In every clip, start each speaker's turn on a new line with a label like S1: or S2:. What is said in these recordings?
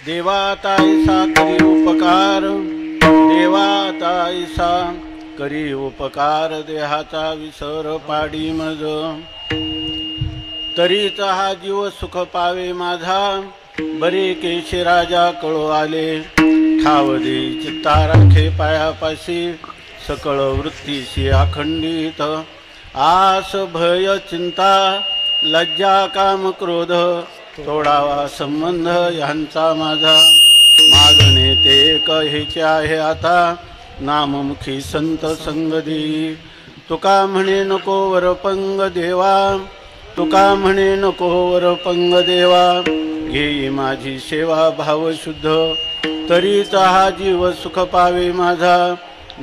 S1: देवाताईसा करी उपकार, देवाताईसा करी उपकार, देहाचा विसर पाडी मज, तरीच हा जीव सुख पावे माझा, बरे केशी राजा कळो आले, ठाव दे चित्ता राखे पायापाशी, सकळ वृत्तीशी अखंडित, आस भय चिंता लज्जा काम क्रोध, तोडावा संबंध यांचा माझा, मागणे ते कहेचे आहे आता, नाममुखी संत संग देई, तुका म्हणे नको वरपंग देवा, तुका म्हणे नको वरपंग देवा, घेई माझी सेवा भाव शुद्ध, तरीच हा जीव सुख पावे माझा,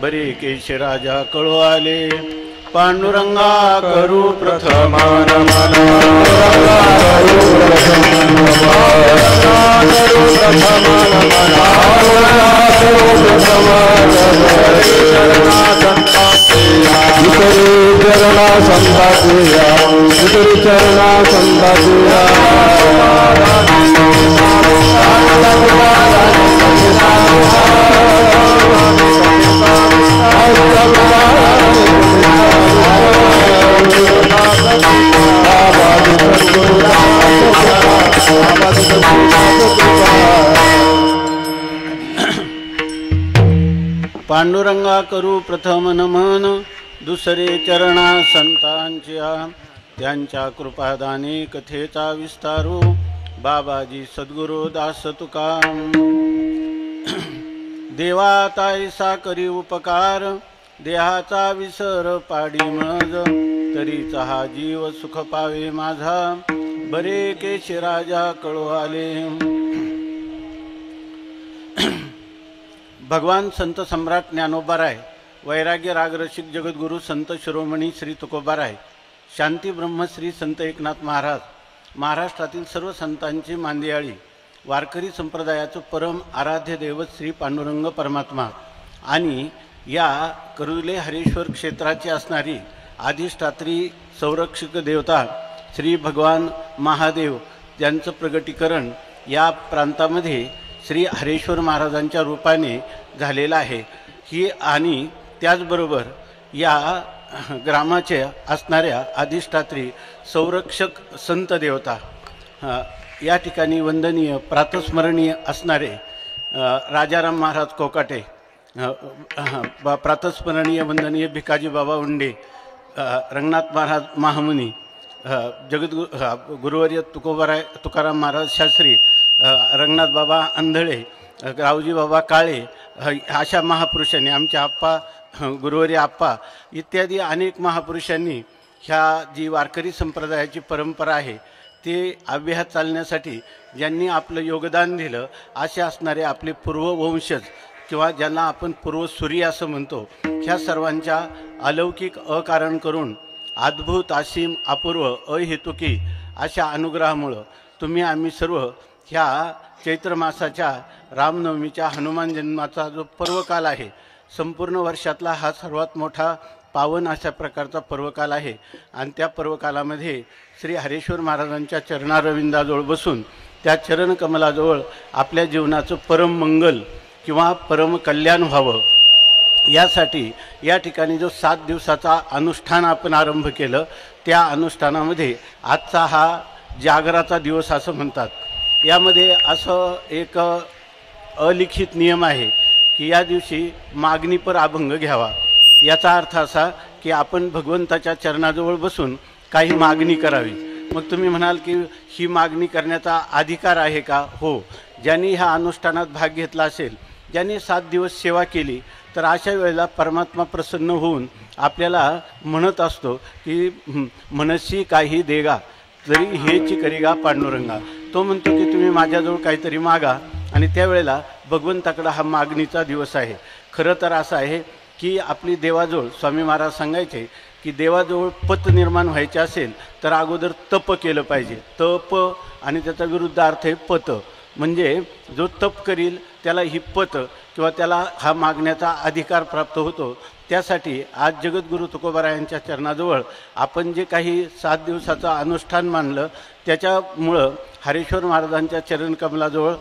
S1: बरे केश राजा कळो आले, पांडुरंगा करू प्रथम
S2: चरणा संतातिया, चरणा संतातिया,
S1: पांडुरंगा करू प्रथम नमन, दुसरे चरणा संतांच्या, त्यांच्या कृपादाने कथेचा विस्तारू, बाबाजी सद्गुरू दास तुका, देवाताईसा करी उपकार, देहाचा विसर पाडी मज, तरीच हा जीव सुख पावे माझा, बरे केश राजा कळो आले. भगवान संत सम्राट ज्ञानोबाराय, वैराग्य रागरसिक जगद्गुरु संत शिरोमणी श्री तुकोबाराय, शांती ब्रह्मश्री संत एकनाथ महाराज, महाराष्ट्रातील सर्व संतांची मांदियाळी, वारकरी संप्रदायाचं परम आराध्य दैवत श्री पांडुरंग परमात्मा आणि या करुले हरेश्वर क्षेत्राची असणारी अधिष्ठात्री संरक्षक देवता श्री भगवान महादेव यांचं प्रगटीकरण या प्रांतामध्ये श्री हरेश्वर महाराजांच्या रूपाने झालेलं आहे. ही आणि त्याचबरोबर या ग्रामाच्या असणाऱ्या अधिष्ठात्री संरक्षक संत देवता या ठिकाणी वंदनीय प्रातस्मरणीय असणारे राजाराम महाराज कोकाटे, प्रातस्मरणीय वंदनीय भिकाजी बाबा उंडे, रंगनाथ महाराज महामुनी, गुरुवर्य तुकाराम महाराज शास्त्री, रंगनाथ बाबा अंधळे, रावजी बाबा काळे, अशा महापुरुषांनी, आमच्या आप्पा गुरुवर्य आप्पा इत्यादी अनेक महापुरुषांनी ह्या जी वारकरी संप्रदायाची परंपरा आहे ते अव्याहत चालण्यासाठी ज्यांनी आपलं योगदान दिलं, असे असणारे आपले पूर्ववंशज किंवा ज्यांना आपण पूर्वसूरी असं म्हणतो, ह्या सर्वांच्या अलौकिक अकारण करून अद्भुत असीम अपूर्व अहेतुकी अशा अनुग्रहामुळं तुम्ही आम्ही सर्व ह्या चैत्र मासाच्या रामनवमीच्या हनुमान जन्माचा जो पर्वकाल आहे, संपूर्ण वर्षातला हा सर्वात मोठा पावन अशा प्रकारचा पर्वकाल आहे. आणि त्या पर्वकालामध्ये श्री हरेश्वर महाराजांच्या चरणारविंदाजवळ बसून त्या चरणकमलाजवळ आपल्या जीवनाचं परम मंगल किंवा परम कल्याण व्हावं यासाठी या ठिकाणी जो 7 दिवसाचा अनुष्ठान आपण आरंभ केलं, त्या अनुष्ठानामध्ये आजचा हा जागराचा दिवस असं म्हणतात. यामध्ये असं एक अलिखित नियम आहे की या दिवशी मागणीपर अभंग घ्यावा. याचा अर्थ असा की आपण भगवंताच्या चरणाजवळ बसून काही मागणी करावी. मग तुम्ही म्हणाल की ही मागणी करण्याचा अधिकार आहे का? हो, ज्यांनी ह्या अनुष्ठानात भाग घेतला असेल, ज्यांनी 7 दिवस सेवा केली, तर अशा वेळेला परमात्मा प्रसन्न होऊन आपल्याला म्हणत असतो की मनसी काही देगा तरी हेची करीगा पांडुरंगा. तो म्हणतो की तुम्ही माझ्याजवळ काहीतरी मागा, आणि त्यावेळेला भगवंताकडं हा मागणीचा दिवस आहे. खरं तर असं आहे की आपली देवाजवळ स्वामी महाराज सांगायचे की देवाजवळ पत निर्माण व्हायचे असेल तर अगोदर तप केलं पाहिजे. तप आणि त्याचा विरुद्ध अर्थ आहे पत. म्हणजे जो तप करील त्याला ही पत किंवा त्याला हा मागण्याचा अधिकार प्राप्त होतो. त्यासाठी आज जगद्गुरु तुकोबारायांच्या चरणाजवळ आपण जे काही 7 दिवसाचं अनुष्ठान मानलं, त्याच्यामुळं हरेश्वर महाराजांच्या चरणकमलाजवळ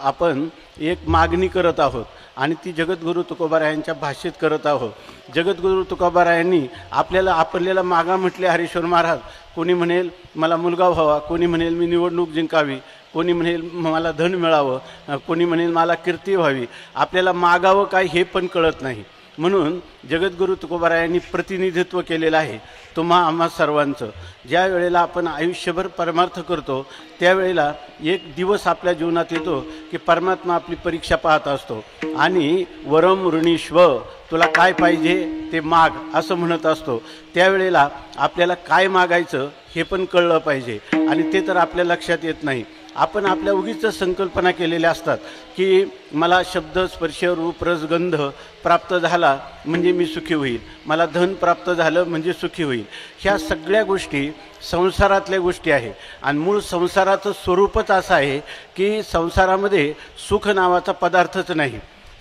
S1: आपण एक मागणी करत आहोत आणि ती जगद्गुरू तुकोबारायांच्या भाषेत करत आहोत। जगद्गुरू तुकोबारायांनी आपल्याला मागा म्हटले हरेश्वर महाराज। कोणी म्हणेल मला मुलगा व्हावा, कोणी म्हणेल मी निवडणूक जिंकावी, कोणी म्हणेल मला धन मिळावं, कोणी म्हणेल मला कीर्ती व्हावी। आपल्याला मागावं काय हे पण कळत नाही। म्हणून जगद्गुरू तुकोबारायांनी प्रतिनिधित्व केलेलं आहे तुम्हा आम्हा सर्वांचं। ज्या वेळेला आपण आयुष्यभर परमार्थ करतो त्यावेळेला एक दिवस आपल्या जीवनात येतो की परमात्मा आपली परीक्षा पाहत असतो आणि वरम ऋणीश्व, तुला काय पाहिजे ते माग असं म्हणत असतो। त्यावेळेला आपल्याला काय मागायचं हे पण कळलं पाहिजे आणि ते तर आपल्या लक्षात येत नाही। आपण आपल्या उगीच संकल्पना केलेल्या असतात की मला शब्द स्पर्श रूप रस गंध प्राप्त झाला म्हणजे मी सुखी होईल, मला धन प्राप्त झालं म्हणजे सुखी होईल। ह्या सगळ्या गोष्टी संसारातल्या गोष्टी आहे आणि मूळ संसाराचं स्वरूपच असं आहे की संसारामध्ये सुख नावाचा पदार्थच नाही।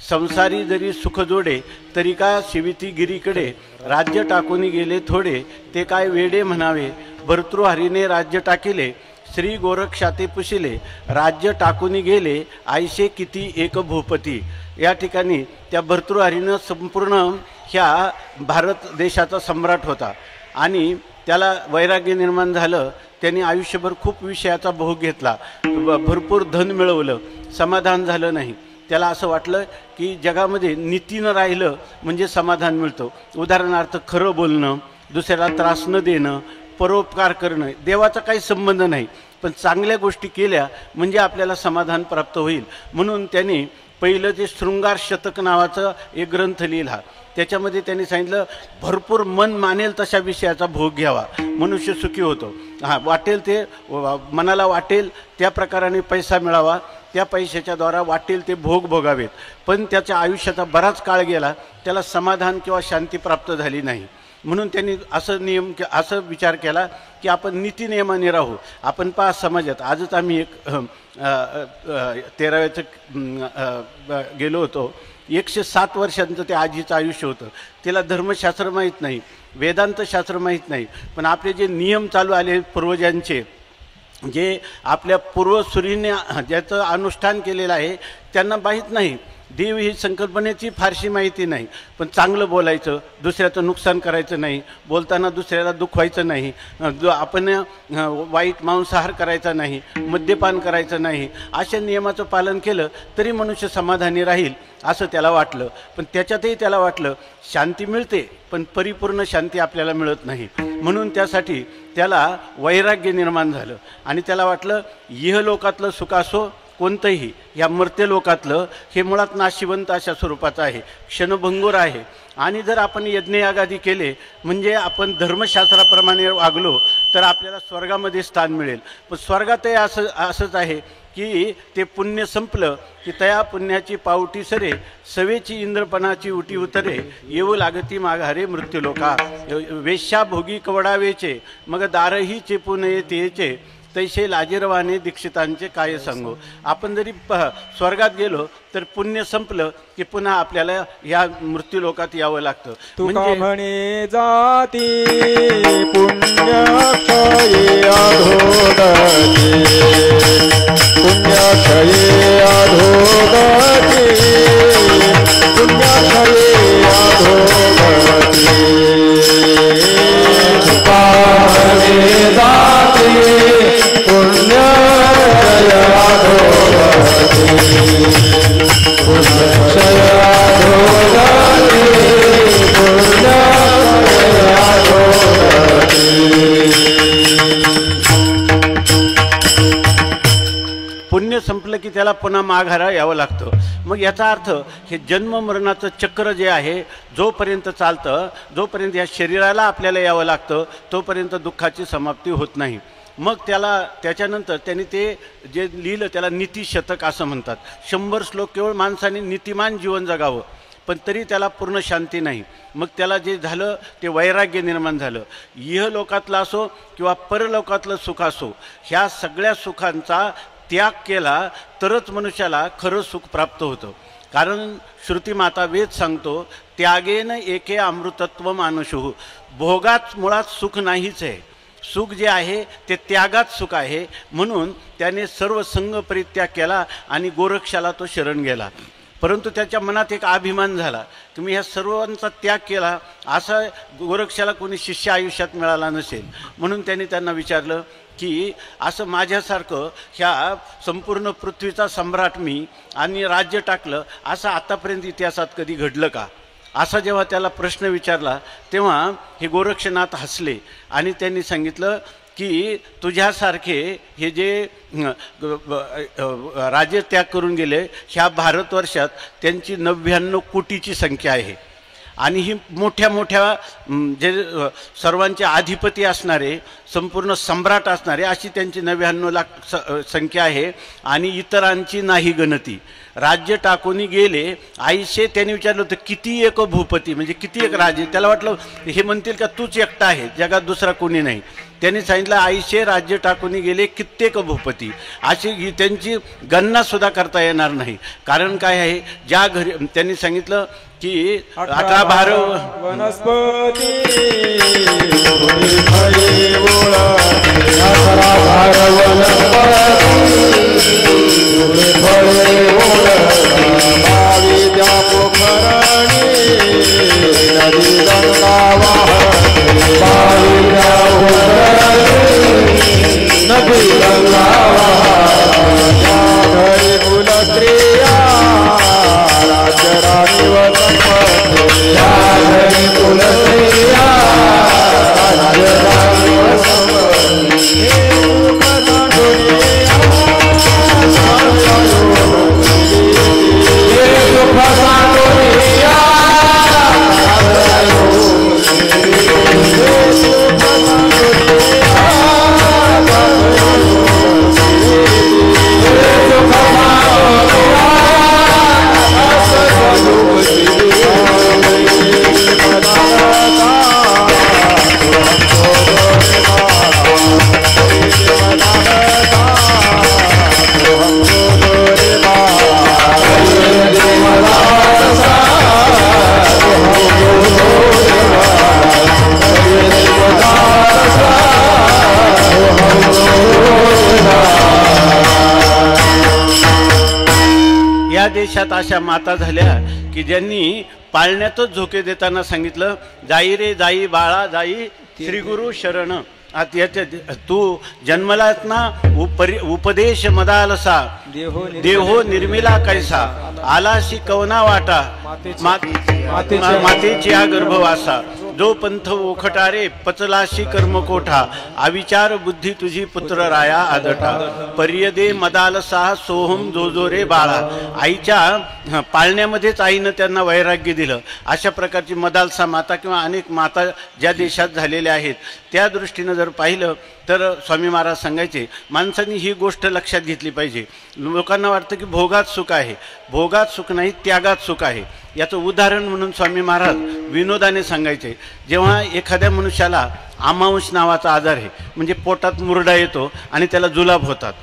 S1: संसारी जरी सुख जोडे तरी का शिविती गिरीकडे, राज्य टाकून गेले थोडे ते काय वेडे म्हणावे, भर्तृहरीने राज्य टाकिले श्री गोरक्षाते पुशिले, राज्य टाकून गेले आयशे किती एक भूपती। या ठिकाणी त्या भर्तृहरीनं संपूर्ण ह्या भारत देशाचा सम्राट होता आणि त्याला वैराग्य निर्माण झालं। त्यांनी आयुष्यभर खूप विषयाचा भोग घेतला, भरपूर धन मिळवलं, समाधान झालं नाही। त्याला असं वाटलं की जगामध्ये नीतीनं राहिलं म्हणजे समाधान मिळतं। उदाहरणार्थ खरं बोलणं, दुसऱ्याला त्रास न देणं, परोपकार करणं, देवाचा काही संबंध नाही पण चांगल्या गोष्टी केल्या म्हणजे आपल्याला समाधान प्राप्त होईल। म्हणून त्यांनी पहिलं जे शृंगार शतक नावाचा एक ग्रंथ लिहिला, त्याच्यामध्ये त्यांनी सांगितलं भरपूर मन मानेल तशा विषयाचा भोग घ्यावा, मनुष्य सुखी होतो। वाटेल ते मनाला वाटेल त्या प्रकाराने पैसा मिळावा, त्या पैशाच्या द्वारा वाटेल ते भोग भोगावेत, पण त्याच्या आयुष्याचा बराच काळ गेला त्याला समाधान किंवा शांती प्राप्त झाली नाही। म्हणून त्यांनी असं विचार केला की आपण नीतिनियमाने राहू। आपण पहा समाजात आजच आम्ही एक 13व्याचं गेलो होतो, 107 वर्षांचं ते आजीचं आयुष्य होतं। तिला धर्मशास्त्र माहीत नाही, वेदांतशास्त्र माहीत नाही, पण आपले जे नियम चालू आले पूर्वजांचे, जे आपल्या पूर्वसुरीने ज्याचं अनुष्ठान केलेलं आहे त्यांना माहीत नाही। देव ही संकल्पनेची फारशी माहिती नाही, पण चांगलं बोलायचं, दुसऱ्याचं नुकसान करायचं नाही, बोलताना दुसऱ्याला दुखवायचं नाही, आपण वाईट मांसाहार करायचा नाही, मद्यपान करायचं नाही, अशा नियमाचं पालन केलं तरी मनुष्य समाधानी राहील असं त्याला वाटलं। पण त्याच्यातही त्याला वाटलं शांती मिळते पण परिपूर्ण शांती आपल्याला मिळत नाही। म्हणून त्यासाठी त्याला वैराग्य निर्माण झालं आणि त्याला वाटलं इहलोकातलं सुख असो कोणतंही, या मर्त्य लोकातलं हे मुळात नाशिवंत अशा स्वरूपाचं आहे, क्षणभंगूर आहे। आणि जर आपण यज्ञयागादी केले म्हणजे आपण धर्मशास्त्राप्रमाणे वागलो तर आपल्याला स्वर्गामध्ये स्थान मिळेल। पण स्वर्गातही असंच आहे की ते पुण्य संपलं की तया पुण्याची पावटी सरे, सवेची इंद्रपणाची उटी उतरे, येऊ लागती माघारे मृत्यूलोका, वेश्या भोगी कवडावेचे मग दारही चेपून येते, तैसे लाजीरवाने दीक्षितांचे काय सांगू। आपण जरी स्वर्गात गेलो तर पुण्य संपलं की पुन्हा आपल्याला या मृत्यूलोकात यावं लागतं।
S2: तुका म्हणे जाती पुण्यक्षये अधोगती, पुण्यक्षये अधोगती, पुण्यक्षये अधोगती। तुका म्हणे जाती पुण्यक्षय अधोगती, पुण्यक्षय अधोगती, पुण्यक्षय अधोगती।
S1: पुण्य संपलं की त्याला पुन्हा माघारा यावं लागतं। मग याचा अर्थ हे जन्म मरणाचं चक्र जे आहे जोपर्यंत चालतं, जोपर्यंत या शरीराला आपल्याला यावं लागतं तोपर्यंत दुःखाची समाप्ती होत नाही। मग त्याच्यानंतर त्यांनी ते जे लिहिलं त्याला नीतिशतक असं म्हणतात। 100 श्लोक केवळ माणसाने नीतिमान जीवन जगावं, पण तरी त्याला पूर्ण शांती नाही। मग त्याला जे झालं ते वैराग्य निर्माण झालं। इहलोकातलं असो किंवा परलोकातलं सुख असो, ह्या सगळ्या सुखांचा त्याग केला तरच मनुष्याला खरं सुख प्राप्त होतं। कारण श्रुतिमाता वेद सांगतो त्यागेन एके अमृतत्व मानुषु, भोगात मुळात सुख नाहीच आहे। सुख जे आहे ते त्यागात सुख आहे, म्हणून त्याने सर्व संग परित्याग केला आणि गोरक्षाला तो शरण गेला. परंतु त्याच्या मनात एक अभिमान झाला, तुम्ही ह्या सर्वांचा त्याग केला, असा गोरक्षाला कोणी शिष्य आयुष्यात मिळाला नसेल. म्हणून त्यांनी त्यांना विचारलं की असं माझ्यासारखं ह्या संपूर्ण पृथ्वीचा सम्राट मी आणि राज्य टाकलं, असं आतापर्यंत इतिहासात कधी घडलं का? असा जेव्हा त्याला प्रश्न विचारला तेव्हा हे गोरक्षनाथ हसले आणि त्यांनी सांगितलं की तुझ्यासारखे हे जे राज्य त्याग करून गेले ह्या भारतवर्षात त्यांची 99 कोटीची संख्या आहे आणि ही मोठ्या मोठ्या जे सर्वांचे अधिपती असणारे संपूर्ण सम्राट असणारे अशी त्यांची 99 लाख संख्या आहे आणि इतरांची नाही गणती. राज्य टाकून गेले आईशे. त्यांनी विचारलं होतं किती एक भूपती, म्हणजे किती एक राजे. त्याला वाटलं हे म्हणतील का तूच एकटा आहे, जगात दुसरा कोणी नाही. त्यांनी सांगितलं आईशे राज्य टाकून गेले कित्येक भूपती, अशी त्यांची गणना सुद्धा करता येणार नाही. कारण काय आहे, ज्या घरी त्यांनी सांगितलं की 18 भार
S2: वनस्पती
S1: देशात अशा माता झाल्या की ज्यांनी पाळण्यातच झोके देताना सांगितलं जाई रे जाई बाळा जाई श्री गुरु शरण. तू जन्मलात ना उपदेश मदालसा देहो निर्मिला कैसा आलाशी कवना वाटा मातेची हा गर्भवासा जो पंथ ओखटारे पचलाशी कर्मकोठा अविचार बुद्धी तुझी पुत्र राया आदटा पर्यदे मदालसा सोहम जो रे बाळा. आईच्या पाळण्यामध्येच आईनं त्यांना वैराग्य दिलं. अशा प्रकारची मदालसा माता किंवा अनेक माता ज्या देशात झालेल्या आहेत त्या दृष्टीनं जर पाहिलं तर स्वामी महाराज सांगायचे माणसांनी ही गोष्ट लक्षात घेतली पाहिजे. लोकांना वाटतं की भोगात सुख आहे, भोगात सुख नाही त्यागात सुख आहे. याचं उदाहरण म्हणून स्वामी महाराज विनोदाने सांगायचे, जेव्हा एखाद्या मनुष्याला आमांश नावाचा आजार आहे, म्हणजे पोटात मुरडा येतो आणि त्याला जुलाब होतात,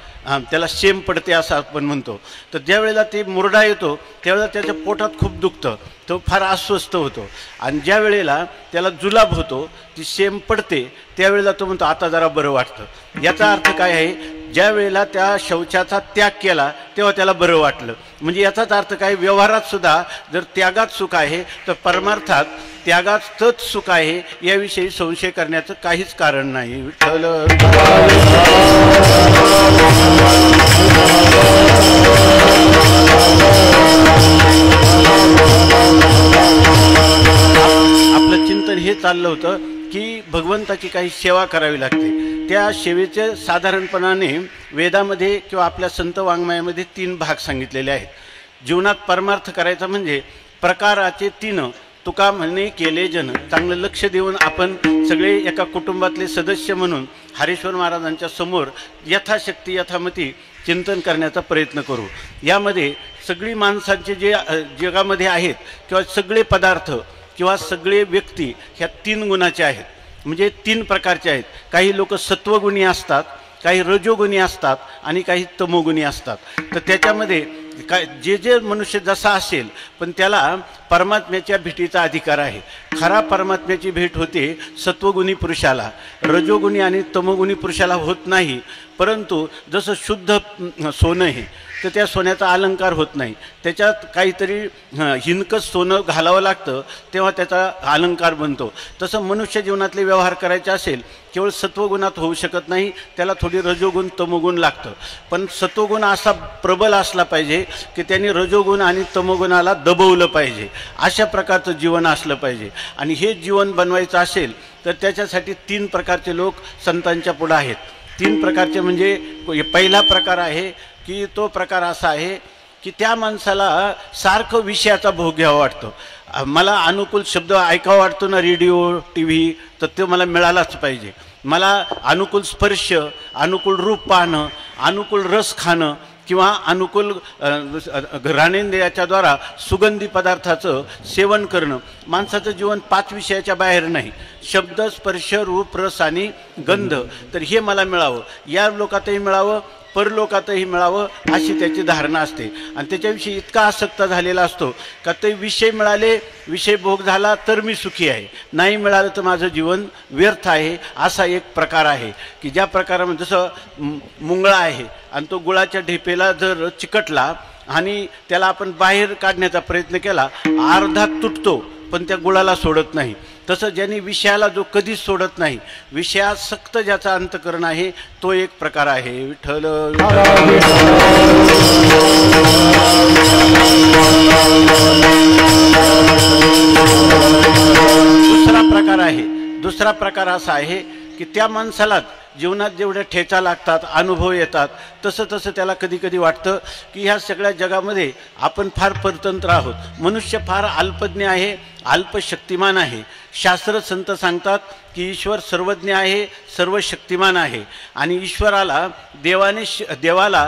S1: त्याला शेम पडते असं आपण म्हणतो, तर ज्या वेळेला ते मुरडा येतो त्यावेळेला त्याच्या पोटात खूप दुखतं, तो फार अस्वस्थ होतो. आणि ज्या वेळेला त्याला जुलाब होतो, ती शेम पडते, त्यावेळेला तो म्हणतो आता जरा बरं वाटतं. याचा अर्थ काय आहे, ज्या वेळेला त्या शौचाचा त्याग केला तेव्हा त्याला बरं वाटलं. म्हणजे याचाच अर्थ काय, व्यवहारात सुद्धा जर त्यागात सुख आहे तर परमार्थात त्यागातच सुख आहे याविषयी संशय करण्याचं काहीच कारण नाही. विठ्ठल आपलं चिंतन हे चाललं होतं की भगवंताची काही सेवा करावी लागते. त्या सेवेचे साधारणपणाने वेदामध्ये किंवा आपल्या संत वाङ्मयामध्ये 3 भाग सांगितलेले आहेत. जीवनात परमार्थ करायचा म्हणजे प्रकाराचे 3 तुका म्हणे केले जन. चांगलं लक्ष देऊन आपण सगळे एका कुटुंबातले सदस्य म्हणून हरेश्वर महाराजांच्या समोर यथाशक्ती यथामती चिंतन करण्याचा प्रयत्न करू. यामध्ये सगळी माणसांचे जे जगामध्ये आहेत किंवा सगळे पदार्थ किंवा सगळे व्यक्ती ह्या 3 गुणाचे आहेत, म्हणजे 3 प्रकारचे आहेत. काही लोक सत्वगुणी असतात, काही रजोगुणी असतात आणि काही तमोगुणी असतात. तर त्याच्यामध्ये काय जे जे मनुष्य जसा असेल, पण त्याला परमात्म्याच्या भेटीचा अधिकार आहे. खरा परमात्म्याची भेट होते सत्वगुणी पुरुषाला, रजोगुणी आणि तमोगुणी पुरुषाला होत नाही. परंतु जसं शुद्ध सोनं आहे तर त्या सोन्याचा अलंकार होत नाही, त्याच्यात काहीतरी हिनकस सोनं घालावं लागतं तेव्हा त्याचा अलंकार बनतो. तसं मनुष्य जीवनातले व्यवहार करायचे असेल केवळ सत्वगुणात होऊ शकत नाही, त्याला थोडी रजोगुण तमोगुण लागतं. पण सत्वगुण असा प्रबल असला पाहिजे की त्यांनी रजोगुण आणि तमोगुणाला दबवलं पाहिजे. अशा प्रकारचं जीवन असलं पाहिजे. आणि हे जीवन बनवायचं असेल तर त्याच्यासाठी 3 प्रकारचे लोक संतांच्या पुढं आहेत. 3 प्रकारचे म्हणजे पहिला प्रकार आहे की तो प्रकार असा आहे की त्या माणसाला सारखं विषयाचा भोग घ्यावा वाटतो. मला अनुकूल शब्द ऐकावा वाटतो ना रेडिओ टी व्ही, तर तो मला मिळालाच पाहिजे. मला अनुकूल स्पर्श, अनुकूल रूप पाहणं, अनुकूल रस खाणं किंवा अनुकूल घ्राणेंद्रियाच्याद्वारा सुगंधी पदार्थाचं सेवन करणं. माणसाचं जीवन 5 विषयाच्या बाहेर नाही. शब्द, स्पर्श, रूप, रस आणि गंध. तर हे मला मिळावं, या लोकातही मिळावं, परलोकातही मिळावं अशी त्याची धारणा असते. आणि त्याच्याविषयी इतका आसक्त झालेला असतो का ते विषय मिळाले, विषय भोग झाला तर मी सुखी आहे, नाही मिळालं तर माझं जीवन व्यर्थ आहे. असा एक प्रकार आहे की ज्या प्रकारामध्ये जसं मुंगळा आहे आणि तो गुळाच्या ढेपेला जर चिकटला आणि त्याला आपण बाहेर काढण्याचा प्रयत्न केला, अर्धा तुटतो पण त्या गुळाला सोडत नाही. तसं ज्यांनी विषयाला जो कधीच सोडत नाही, विषयासक्त ज्याचा अंतकरण आहे, तो एक प्रकार आहे. विठ्ठल दुसरा प्रकार असा आहे की त्या माणसाला जीवनात जेवढे ठेचा लागतात, अनुभव येतात, तसं तसं त्याला कधी कधी वाटतं की ह्या सगळ्या जगामध्ये आपण फार परतंत्र आहोत. मनुष्य फार अल्पज्ञ आहे, अल्पशक्तिमान आहे. शास्त्र संत सांगतात की ईश्वर सर्वज्ञ आहे, सर्व शक्तिमान आहे. आणि ईश्वराला देवाला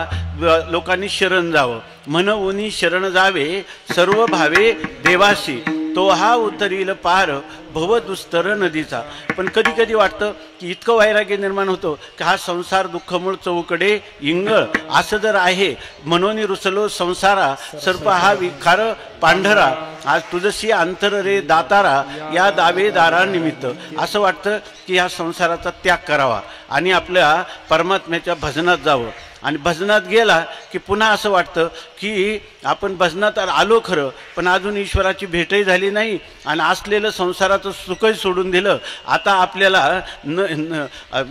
S1: लोकांनी शरण जावं. म्हणून शरण जावे सर्व भावे देवाशी, तो हा उतरील पार भवदुस्तर नदीचा. पण कधी कधी वाटतं की इतकं वैराग्य निर्माण होतं की हा संसार दुःखमूळ चौकडे इंगळ असं जर आहे, म्हणून रुसलो संसारा सर्प हा विखार पांढरा, आज तुझशी अंतर रे दातारा या दावेदारा निमित्त. असं वाटतं की ह्या संसाराचा त्याग करावा आणि आपल्या परमात्म्याच्या भजनात जावं. आणि भजनात गेला की पुन्हा असं वाटतं की आपण भजनात आलो खरं, पण अजून ईश्वराची भेटही झाली नाही आणि असलेलं संसाराचं सुखही सोडून दिलं. आता आपल्याला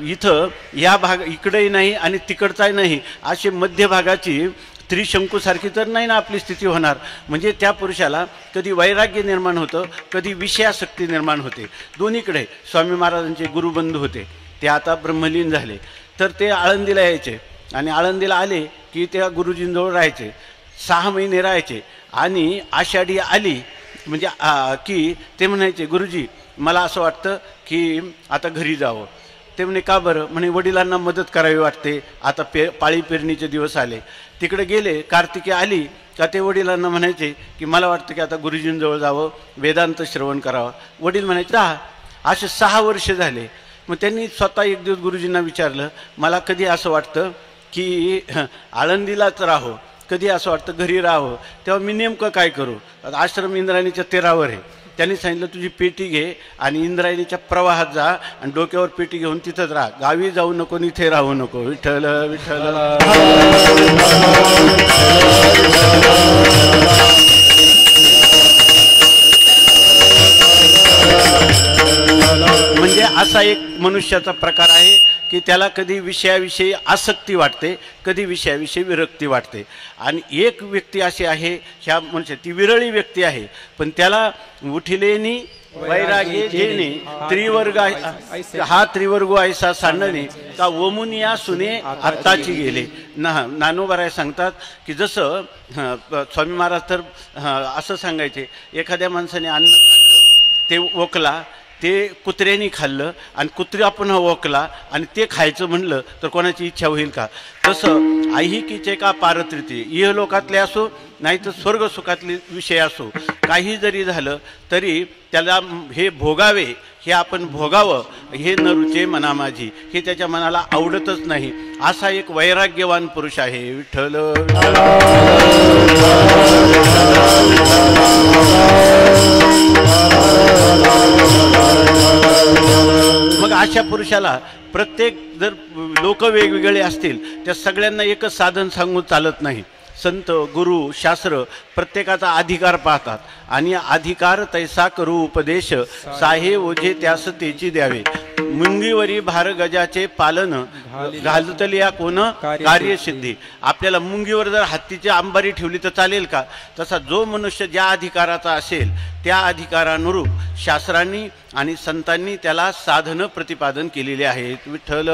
S1: इथं या इकडेही नाही आणि तिकडचाही नाही, अशी मध्यभागाची त्रिशंकूसारखी तर नाही ना आपली स्थिती होणार. म्हणजे त्या पुरुषाला कधी वैराग्य निर्माण होतं, कधी विषयासक्ती निर्माण होते. दोन्हीकडे स्वामी महाराजांचे गुरुबंधू होते, ते आता ब्रह्मलीन झाले. तर ते आळंदीला यायचे आणि आळंदीला आले की त्या गुरुजींजवळ राहायचे. 6 महिने राहायचे. आणि आषाढी आली म्हणजे की ते म्हणायचे, गुरुजी मला असं वाटतं की आता घरी जावं. ते म्हणे का बरं? म्हणे वडिलांना मदत करावी वाटते, आता पाळी पेरणीचे दिवस आले. तिकडे गेले, कार्तिकी आली का ते वडिलांना म्हणायचे की मला वाटतं की आता गुरुजींजवळ जावं, वेदांत श्रवण करावं. वडील म्हणायचे असे 6 वर्ष झाले. मग त्यांनी स्वतः एक दिवस गुरुजींना विचारलं, मला कधी असं वाटतं की आळंदीलाच राहो, कधी असं वाटतं घरी राहावं, तेव्हा मी नेमकं काय करू? आश्रम इंद्रायणीच्या तीरावर आहे. त्यांनी सांगितलं तुझी पेटी घे आणि इंद्रायणीच्या प्रवाहात जा आणि डोक्यावर पेटी घेऊन तिथंच राहा, गावी जाऊ नको, इथे राहू नको. विठ्ठल विठ्ठल. म्हणजे असा एक मनुष्याचा प्रकार आहे की त्याला कधी विषयाविषयी आसक्ती वाटते, कधी विषयाविषयी विरक्ती वाटते. आणि एक व्यक्ती अशी आहे, ह्या म्हणजे ती विरळी व्यक्ती आहे, पण त्याला उठिलेनी वैराग्य जेणे त्रिवर्ग हा त्रिवर्गो ऐसा सांडणे का ओमुनिया सुने आत्ताची गेले. नानोबाराय सांगतात की जसं स्वामी महाराज तर असं सांगायचे, एखाद्या माणसाने अन्न खाल्लं, ते ओकला, ते कुत्र्यानी खाल्लं आणि कुत्र्या पुन्हा ओकला आणि ते खायचं म्हणलं तर कोणाची इच्छा होईल का? तसं ऐहिकीचे का पारत्रिती, इहलोकातले असो नाही तर स्वर्ग सुखातले विषय असो, काही जरी झालं तरी त्याला हे भोगावे हे आपण भोगावं हे न रुचे मना माझी, हे त्याच्या मनाला आवडतच नाही. असा एक वैराग्यवान पुरुष आहे विठ्ठल. मग अशा पुरुषाला प्रत्येक जर लोक वेगवेगळे असतील त्या सगळ्यांना एकच साधन सांगून चालत नाही. संत गुरु शास्त्र प्रत्येकाचा अधिकार पाहतात आणि अधिकार तैसा करू उपदेश, साहे ओझे त्यास तेची द्यावे. मुंगीवरी भार गजाचे पालन, घालतली या कोण कार्यसिद्धी. आपल्याला मुंगीवर जर हत्तीची अंबारी ठेवली तर चालेल का? तसा जो मनुष्य ज्या अधिकाराचा असेल त्या अधिकारानुरूप शास्त्रांनी आणि संतांनी त्याला साधनं प्रतिपादन केलेली आहेत. विठ्ठल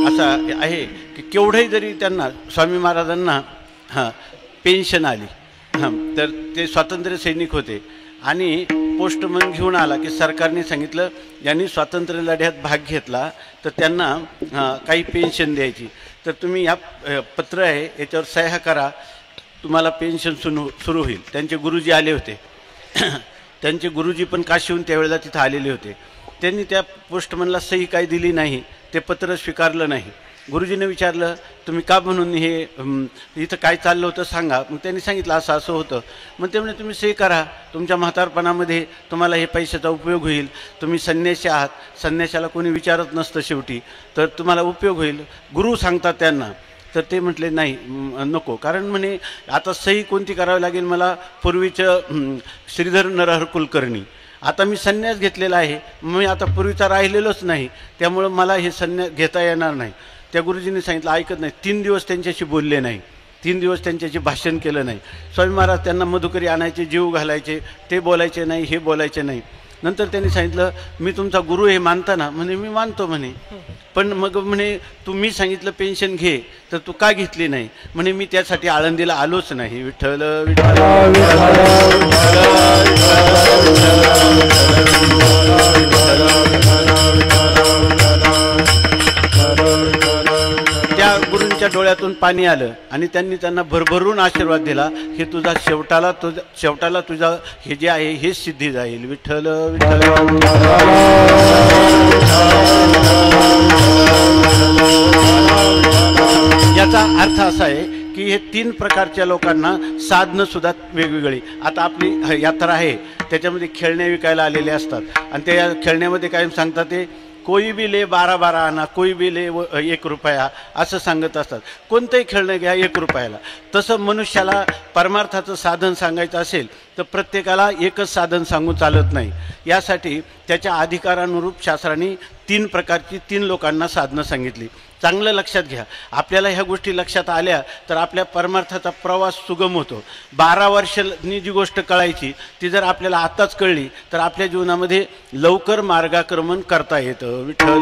S1: असं आहे की केवढंही जरी त्यांना स्वामी महाराजांना पेन्शन आली, तर ते स्वातंत्र्य सैनिक होते आणि पोस्टमन घेऊन आला की सरकारने सांगितलं ज्यांनी स्वातंत्र्य लढ्यात भाग घेतला तर त्यांना काही पेन्शन द्यायची. तर तुम्ही या पत्र आहे याच्यावर सह्या करा, तुम्हाला पेन्शन सुरू होईल. त्यांचे गुरुजी आले होते. त्यांचे गुरुजी पण काशीहून त्यावेळेला तिथं आलेले होते. त्यांनी त्या पोस्टमनला सही काही दिली नाही, ते पत्र स्वीकारलं नाही. गुरुजीने विचारलं तुम्ही का म्हणून हे इथं काय चाललं होतं सांगा. मग त्यांनी सांगितलं असं असं होतं. मग ते म्हणे तुम्ही सही करा, तुमच्या म्हातारपणामध्ये तुम्हाला हे पैशाचा उपयोग होईल. तुम्ही संन्यासी आहात, संन्याशाला कोणी विचारत नसतं शेवटी, तर तुम्हाला उपयोग होईल. गुरु सांगतात त्यांना. तर ते म्हटले नाही नको, कारण म्हणे आता सही कोणती करावी लागेल मला, पूर्वीचं श्रीधर नरहर कुलकर्णी. आता मी संन्यास घेतलेला आहे, मी आता पूर्वीचा राहिलेलोच नाही, त्यामुळं मला हे संन्यास घेता येणार नाही. त्या गुरुजींनी सांगितलं ऐकत नाही. 3 दिवस त्यांच्याशी बोलले नाही, 3 दिवस त्यांच्याशी भाषण केलं नाही. स्वामी महाराज त्यांना मधुकरी आणायचे, जीव घालायचे, ते बोलायचे नाही, हे बोलायचे नाही. नंतर त्यांनी सांगितलं मी तुमचा गुरु हे मानता ना? म्हणे मी मानतो म्हणे. पण मग म्हणे तुम्ही सांगितलं पेन्शन घे, तर तू का घेतली नाही? म्हणे मी त्यासाठी आळंदीला आलोच नाही. विठ्ठल त्या गुरूंच्या डोळ्यातून पाणी आलं आणि त्यांनी त्यांना भरभरून आशीर्वाद दिला. हे तुझा शेवटाला तुझा हे जे आहे हेच सिद्धी जाईल. विठ्ठल विठ्ठल. याचा अर्थ असा आहे की हे 3 प्रकारच्या लोकांना साधनं सुद्धा वेगवेगळी. आता आपली यात्रा आहे त्याच्यामध्ये खेळणे विकायला आलेले असतात आणि त्या खेळण्यामध्ये काय सांगतात ते कोई भी ले 12-12 आणा, कोई भी ले 1 रुपया असं सांगत असतात. कोणतंही खेळणं घ्या 1 रुपयाला. तसं मनुष्याला परमार्थाचं साधन सांगायचं असेल तर प्रत्येकाला एकच साधन सांगून चालत नाही. यासाठी त्याच्या अधिकारानुरूप शास्त्रांनी 3 प्रकारची 3 लोकांना साधनं सांगितली. चांगलं लक्षात घ्या. आपल्याला ह्या गोष्टी लक्षात आल्या तर आपल्या परमार्थाचा प्रवास सुगम होतो. 12 वर्षांनी जी गोष्ट कळायची ती जर आपल्याला आताच कळली तर आपल्या जीवनामध्ये लवकर मार्गाक्रमण करता येतं. विठ्ठल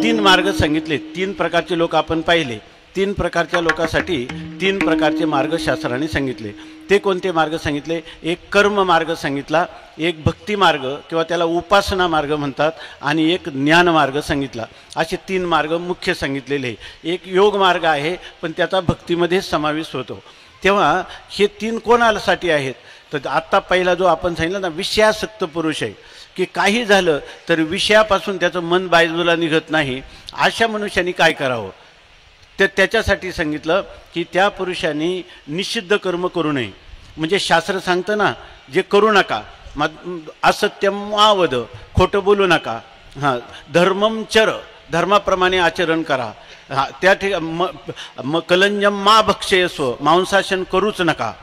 S1: तीन मार्ग सांगितले. 3 प्रकारचे लोक आपण पाहिले. 3 प्रकारच्या लोकांसाठी 3 प्रकारचे मार्ग शास्त्राने सांगितले. ते कोणते मार्ग सांगितले? एक कर्म मार्ग सांगितला, एक भक्ती मार्ग किंवा त्याला उपासना मार्ग म्हणतात, आणि एक ज्ञान मार्ग सांगितला. असे 3 मार्ग मुख्य सांगितलेले. एक योग मार्ग आहे पण त्याचा भक्तीमध्ये समावेश होतो. तेव्हा हे 3 कोणासाठी आहेत? तर आत्ता पहिला जो आपण सांगितलं ना, विषयासक्त पुरुष आहे की काही झालं तर विषयापासून त्याचं मन बाजूला निघत नाही. अशा मनुष्याने काय करावं? तर त्याच्यासाठी सांगितलं की त्या पुरुषांनी निषिद्ध कर्म करू नये. म्हणजे शास्त्र सांगतं ना, जे करू नका, असत्यम मावद, खोटं बोलू नका, धर्मम चर, धर्माप्रमाणे आचरण करा, त्या ठिकाणी कलंजम मा भक्षयस्व, मांसाशन करूच नका,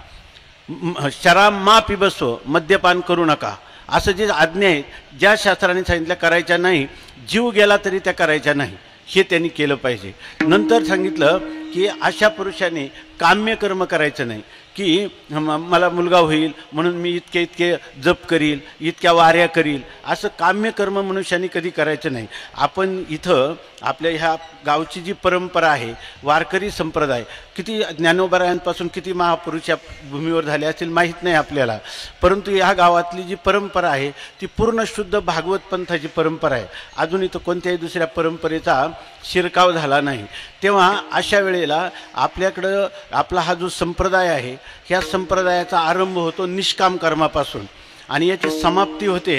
S1: शराब मा पिबस्व, मद्यपान करू नका. असं जे आज्ञा आहेत ज्या शास्त्राने सांगितल्या करायच्या नाही, जीव गेला तरी त्या करायच्या नाही, हे त्यांनी केलं पाहिजे. नंतर सांगितलं की अशा पुरुषाने काम्य कर्म करायचं नाही. की मला मुलगा होईल म्हणून मी इतके जप करील, इतक्या वाऱ्या करील, असं काम्य कर्म मनुष्याने कधी करायचं नाही. आपण इथं आपल्या ह्या गावची जी परंपरा आहे, वारकरी संप्रदाय, किती ज्ञानोबरायांपासून किती महापुरुष या भूमीवर झाले असतील माहीत नाही आपल्याला, परंतु ह्या गावातली जी परंपरा आहे ती पूर्ण शुद्ध भागवत पंथाची परंपरा आहे. अजून इथं कोणत्याही दुसऱ्या परंपरेचा शिरकाव झाला नाही. तेव्हा अशा वेळेला आपल्याकडं आपला हा जो संप्रदाय आहे, ह्या संप्रदायाचा आरंभ होतो निष्काम कर्मापासून आणि याची समाप्ती होते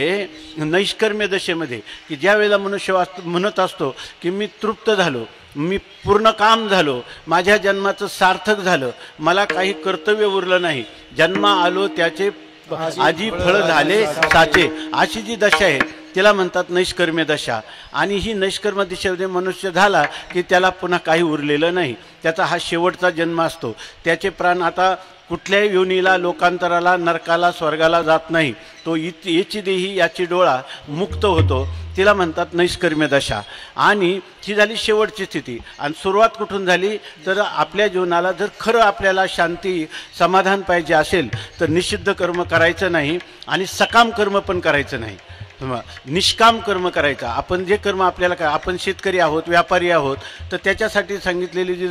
S1: नैष्कर्म्य दशेमध्ये, की ज्या वेळेला मनुष्य म्हणत असतो की मी तृप्त झालो, मी पूर्ण काम झालो, माझ्या जन्माचं सार्थक झालं, मला काही कर्तव्य उरलं नाही, जन्मा आलो त्याचे आजी फळ झाले साचे, अशी जी दशा आहे तिला म्हणतात नैष्कर्म्य दशा. आणि ही नैष्कर्म्य दिशेमध्ये मनुष्य झाला की त्याला पुन्हा काही उरलेलं नाही, त्याचा हा शेवटचा जन्म असतो. त्याचे प्राण आता कुठल्याही योनीला, लोकांतराला, नरकाला, स्वर्गाला जात नाही, तो याची देही याची डोळा मुक्त होतो, तिला म्हणतात नैष्कर्म्य दशा. आणि ही झाली शेवटची स्थिती. आणि सुरुवात कुठून झाली तर आपल्या जीवनाला जर खरं आपल्याला शांती समाधान पाहिजे असेल तर निषिद्ध कर्म करायचं नाही आणि सकाम कर्म पण करायचं नाही, निष्काम कर्म करायचा. आपण जे कर्म आपल्याला काय, आपण शेतकरी आहोत, व्यापारी आहोत, तर त्याच्यासाठी सांगितलेले जे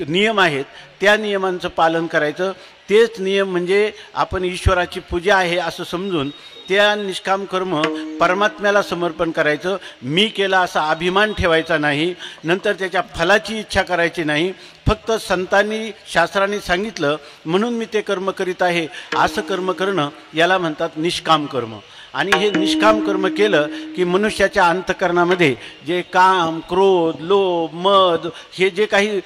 S1: नियम आहेत त्या नियमांचं पालन करायचं. तेच नियम म्हणजे आपण ईश्वराची पूजा आहे असं समजून त्या निष्काम कर्म परमात्म्याला समर्पण करायचं. मी केला असा अभिमान ठेवायचा नाही, नंतर त्याच्या फलाची इच्छा करायची नाही. फक्त संतांनी शास्त्रांनी सांगितलं म्हणून मी ते कर्म करीत आहे असं कर्म करणं याला म्हणतात निष्काम कर्म. आणि हे निष्काम कर्म केलं की मनुष्याच्या अंतःकरणामध्ये जे काम, क्रोध, लोभ, मद हे जे काही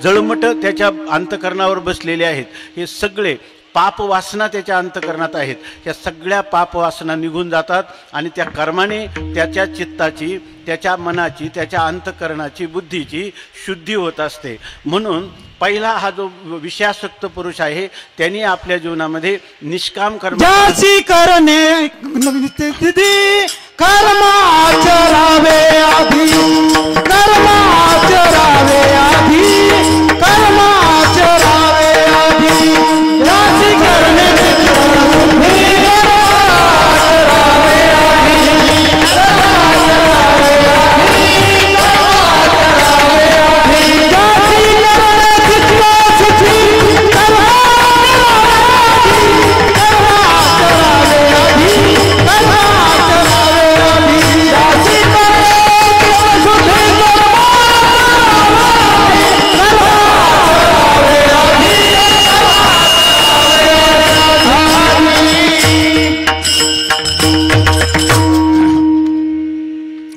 S1: जळमट त्याच्या अंतःकरणावर बसलेले आहेत, हे सगळे पापवासना त्याच्या अंतःकरणात आहेत, ह्या सगळ्या पापवासना निघून जातात आणि त्या कर्माने त्याच्या चित्ताची, त्याच्या मनाची, त्याच्या अंतःकरणाची, बुद्धीची शुद्धी होत असते. म्हणून पहिला हा जो विषयासक्त पुरुष आहे त्यांनी आपल्या जीवनामध्ये निष्काम कर्म
S3: करणे कर्म आचरावे आधी, कर्म आचरावे आधी, कर्म आचरावे आधी, जासी करणे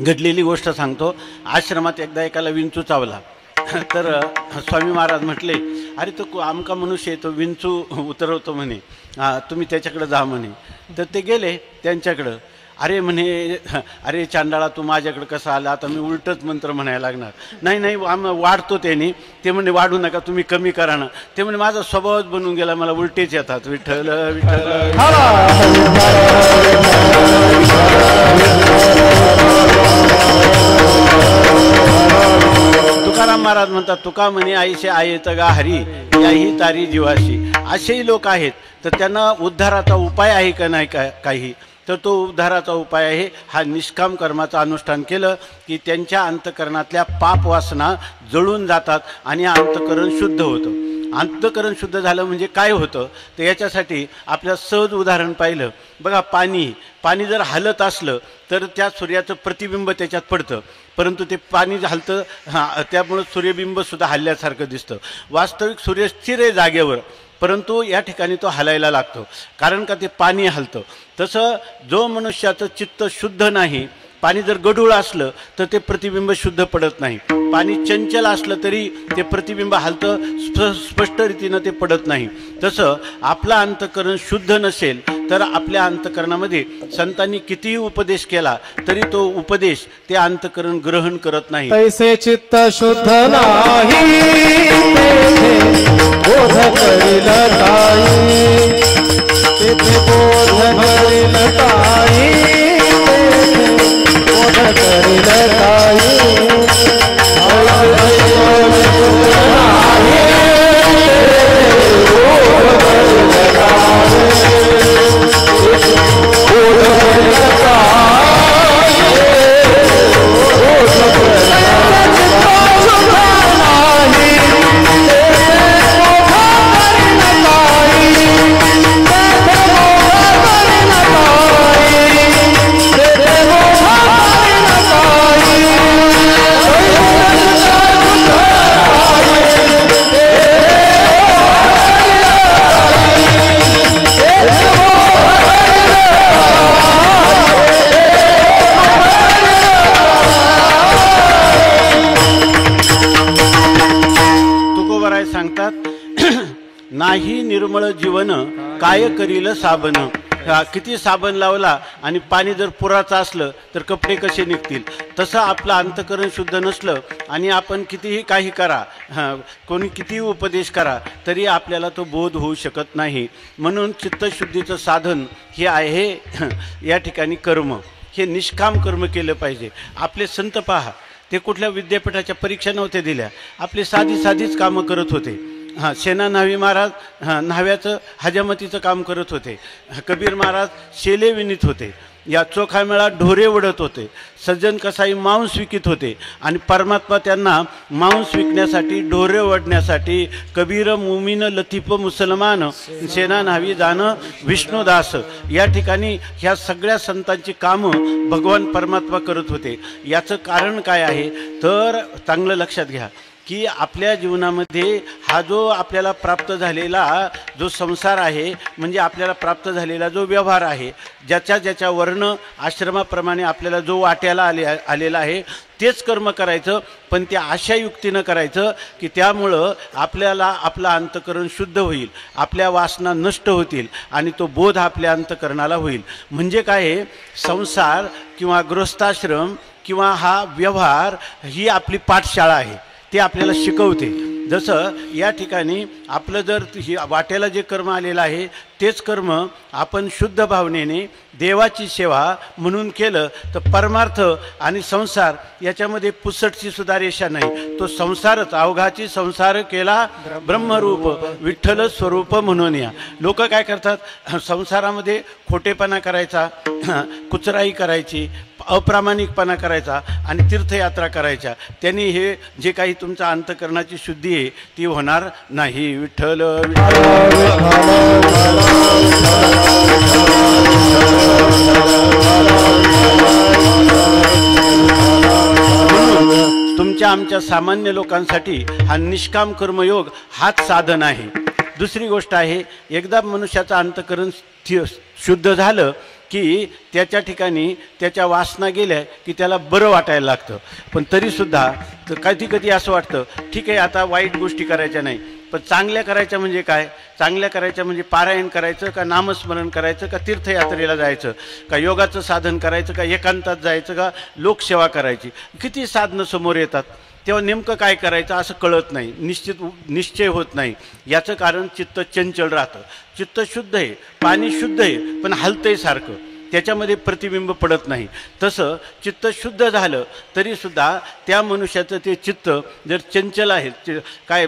S1: घडलेली गोष्ट सांगतो. आश्रमात एकदा एकाला विंचू चावला, तर स्वामी महाराज म्हटले, अरे तो आमका मनुष्य आहे, तो विंचू उतरवतो म्हणे, तुम्ही त्याच्याकडे जा म्हणे. तर ते गेले त्यांच्याकडं. अरे म्हणे, अरे चांडाळा तू माझ्याकडे कसा आला, आता मी उलटच मंत्र म्हणायला लागणार. नाही नाही वाढतो त्याने. ते म्हणे वाढू नका, तुम्ही कमी करा ना. ते म्हणे माझा स्वभावच बनून गेला, मला उलटेच येतात. विठ्ठल विठ्ठल. तुकाराम महाराज म्हणतात, तुका म्हणे आईशे आयेत गा हरी, याही तारी जीवाशी. असेही लोक आहेत, तर त्यांना उद्धाराचा उपाय आहे का नाही काही, तर तो उद्धाराचा उपाय आहे हा निष्काम कर्माचं अनुष्ठान केलं की त्यांच्या अंतःकरणातल्या पापवासना जळून जातात आणि अंतःकरण शुद्ध होतं. अंतःकरण शुद्ध झालं म्हणजे काय होतं, तर याच्यासाठी आपलं सहज उदाहरण पाहिलं बघा. पाणी जर हलत असलं तर त्या सूर्याचं प्रतिबिंब त्याच्यात पडतं, परंतु ते पाणी हलतं, त्यामुळं सूर्यबिंबसुद्धा हलल्यासारखं दिसतं. वास्तविक सूर्य स्थिर आहे जागेवर, परंतु या ठिकाणी तो हलायला लागतो, कारण का ते पाणी हलतं. तसं जो मनुष्याचं चित्त शुद्ध नाही, पाणी जर गढूळ असलं तर ते प्रतिबिंब शुद्ध पडत नाही. पाणी चंचल असलं तरी ते प्रतिबिंब हलतं, स्पष्ट रीतीनं ते पडत नाही. तसं आपलं अंतःकरण शुद्ध नसेल तर आपल्या अंतःकरणामध्ये संतांनी कितीही उपदेश केला तरी तो उपदेश ते अंतःकरण ग्रहण करत नाही.
S3: तैसे चित्त शुद्ध नाही, बोध करील काही, तेथे बोध करील काही, बोध करील काही.
S1: काय करील साबण. किती साबण लावला आणि पाणी जर पुराचं असलं तर कपडे कसे निघतील. तसं आपलं अंतःकरण शुद्ध नसलं आणि आपण कितीही काही करा, कोणी कितीही उपदेश करा, तरी आपल्याला तो बोध होऊ शकत नाही. म्हणून चित्तशुद्धीचं साधन हे आहे या ठिकाणी कर्म. हे निष्काम कर्म केलं पाहिजे. आपले संत पहा, ते कुठल्या विद्यापीठाच्या परीक्षा नव्हत्या दिल्या, आपली साधीच कामं करत होते. सेना न्हावी महाराज न्हाव्याचं हजामतीचं काम करत होते. कबीर महाराज शेले विणीत होते. या चोखा मेळा ढोरे वडत होते. सज्जन कसाई मांस विकत होते आणि परमात्मा त्यांना मांस विकण्यासाठी, ढोरे वडण्यासाठी, कबीर मुमीन लतीफ मुसलमान, सेना न्हावी जाणं विष्णुदास, या ठिकाणी ह्या सगळ्या संतांची कामं भगवान परमात्मा करत होते. याचं कारण काय आहे तर चांगलं लक्षात घ्या की आपल्या जीवनामध्ये हा जो आपल्याला प्राप्त झालेला जो संसार आहे, म्हणजे आपल्याला प्राप्त झालेला जो व्यवहार आहे, ज्याच्या वर्ण आश्रमाप्रमाणे आपल्याला जो वाट्याला आलेला आहे तेच कर्म करायचं. पण त्या अशा युक्तीनं करायचं की त्यामुळं आपल्याला आपलं अंतःकरण शुद्ध होईल, आपल्या वासना नष्ट होतील आणि तो बोध आपल्या अंतःकरणाला होईल. म्हणजे काय, संसार किंवा गृहस्थाश्रम किंवा हा व्यवहार ही आपली पाठशाळा आहे. ते आपल्याला शिकवते. जसं या ठिकाणी आपलं जर वाट्याला जे कर्म आलेलं आहे तेच कर्म आपण शुद्ध भावनेने देवाची सेवा म्हणून केलं तर परमार्थ आणि संसार याच्यामध्ये पुसटची सुद्धा रेषा नाही. तो संसारच अवघाची संसार केला ब्रह्मरूप विठ्ठल स्वरूप म्हणून. या लोक काय करतात, संसारामध्ये खोटेपणा करायचा, कुचराई करायची, अप्रामाणिकपणा करायचा आणि तीर्थयात्रा करायच्या. त्यांनी हे जे काही तुमच्या अंतःकरणाची शुद्धी आहे ती होणार नाही. विठ्ठल तुमच्या आमच्या सामान्य लोकांसाठी हा निष्काम कर्मयोग हाच साधन आहे. दुसरी गोष्ट आहे, एकदा मनुष्याचं अंतःकरण शुद्ध झालं की त्याच्या ठिकाणी त्याच्या वासना गेल्या की त्याला बरं वाटायला लागतं. पण तरीसुद्धा कधी कधी असं वाटतं ठीक आहे आता वाईट गोष्टी करायच्या नाही, पण चांगल्या करायच्या. म्हणजे काय चांगल्या करायच्या, म्हणजे पारायण करायचं का, नामस्मरण करायचं का, तीर्थयात्रेला जायचं का, योगाचं साधन करायचं का, एकांतात जायचं का, लोकसेवा करायची. किती साधनं समोर येतात, तेव्हा नेमकं काय करायचं असं कळत नाही, निश्चय होत नाही. याचं कारण चित्त चंचल राहतं. चित्त शुद्ध आहे, पाणी शुद्ध आहे, पण हलतंय सारखं, त्याच्यामध्ये प्रतिबिंब पडत नाही. तसं चित्त शुद्ध झालं तरीसुद्धा त्या मनुष्याचं ते चित्त जर चंचल आहे, काय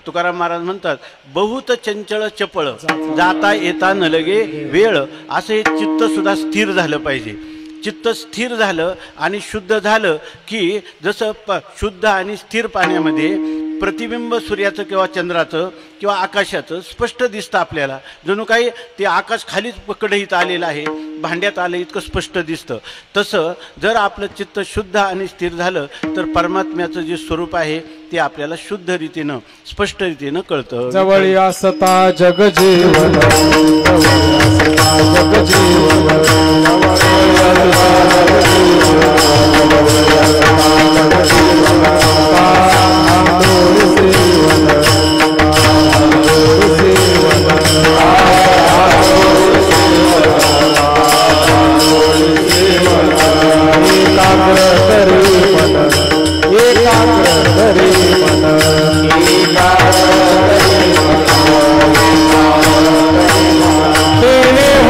S1: तुकाराम महाराज म्हणतात, बहुत चंचल चपळ जाता येता न लगे वेळ, असं हे चित्तसुद्धा स्थिर झालं पाहिजे. चित्त स्थिर झालं आणि शुद्ध झालं की जसं शुद्ध आणि स्थिर पाण्यामध्ये प्रतिबिंब सूर्याचं किंवा चंद्राचं किंवा आकाशाचं स्पष्ट दिसतं आपल्याला, जणू काही ते आकाश खालीच कढईत आलेलं आहे, भांड्यात आलं इतकं स्पष्ट दिसतं. तसं जर आपलं चित्त शुद्ध आणि स्थिर झालं तर परमात्म्याचं जे स्वरूप आहे ते आपल्याला शुद्ध रीतीनं स्पष्ट रीतीनं कळतं.
S3: जवळी असता जगजीवन, तेने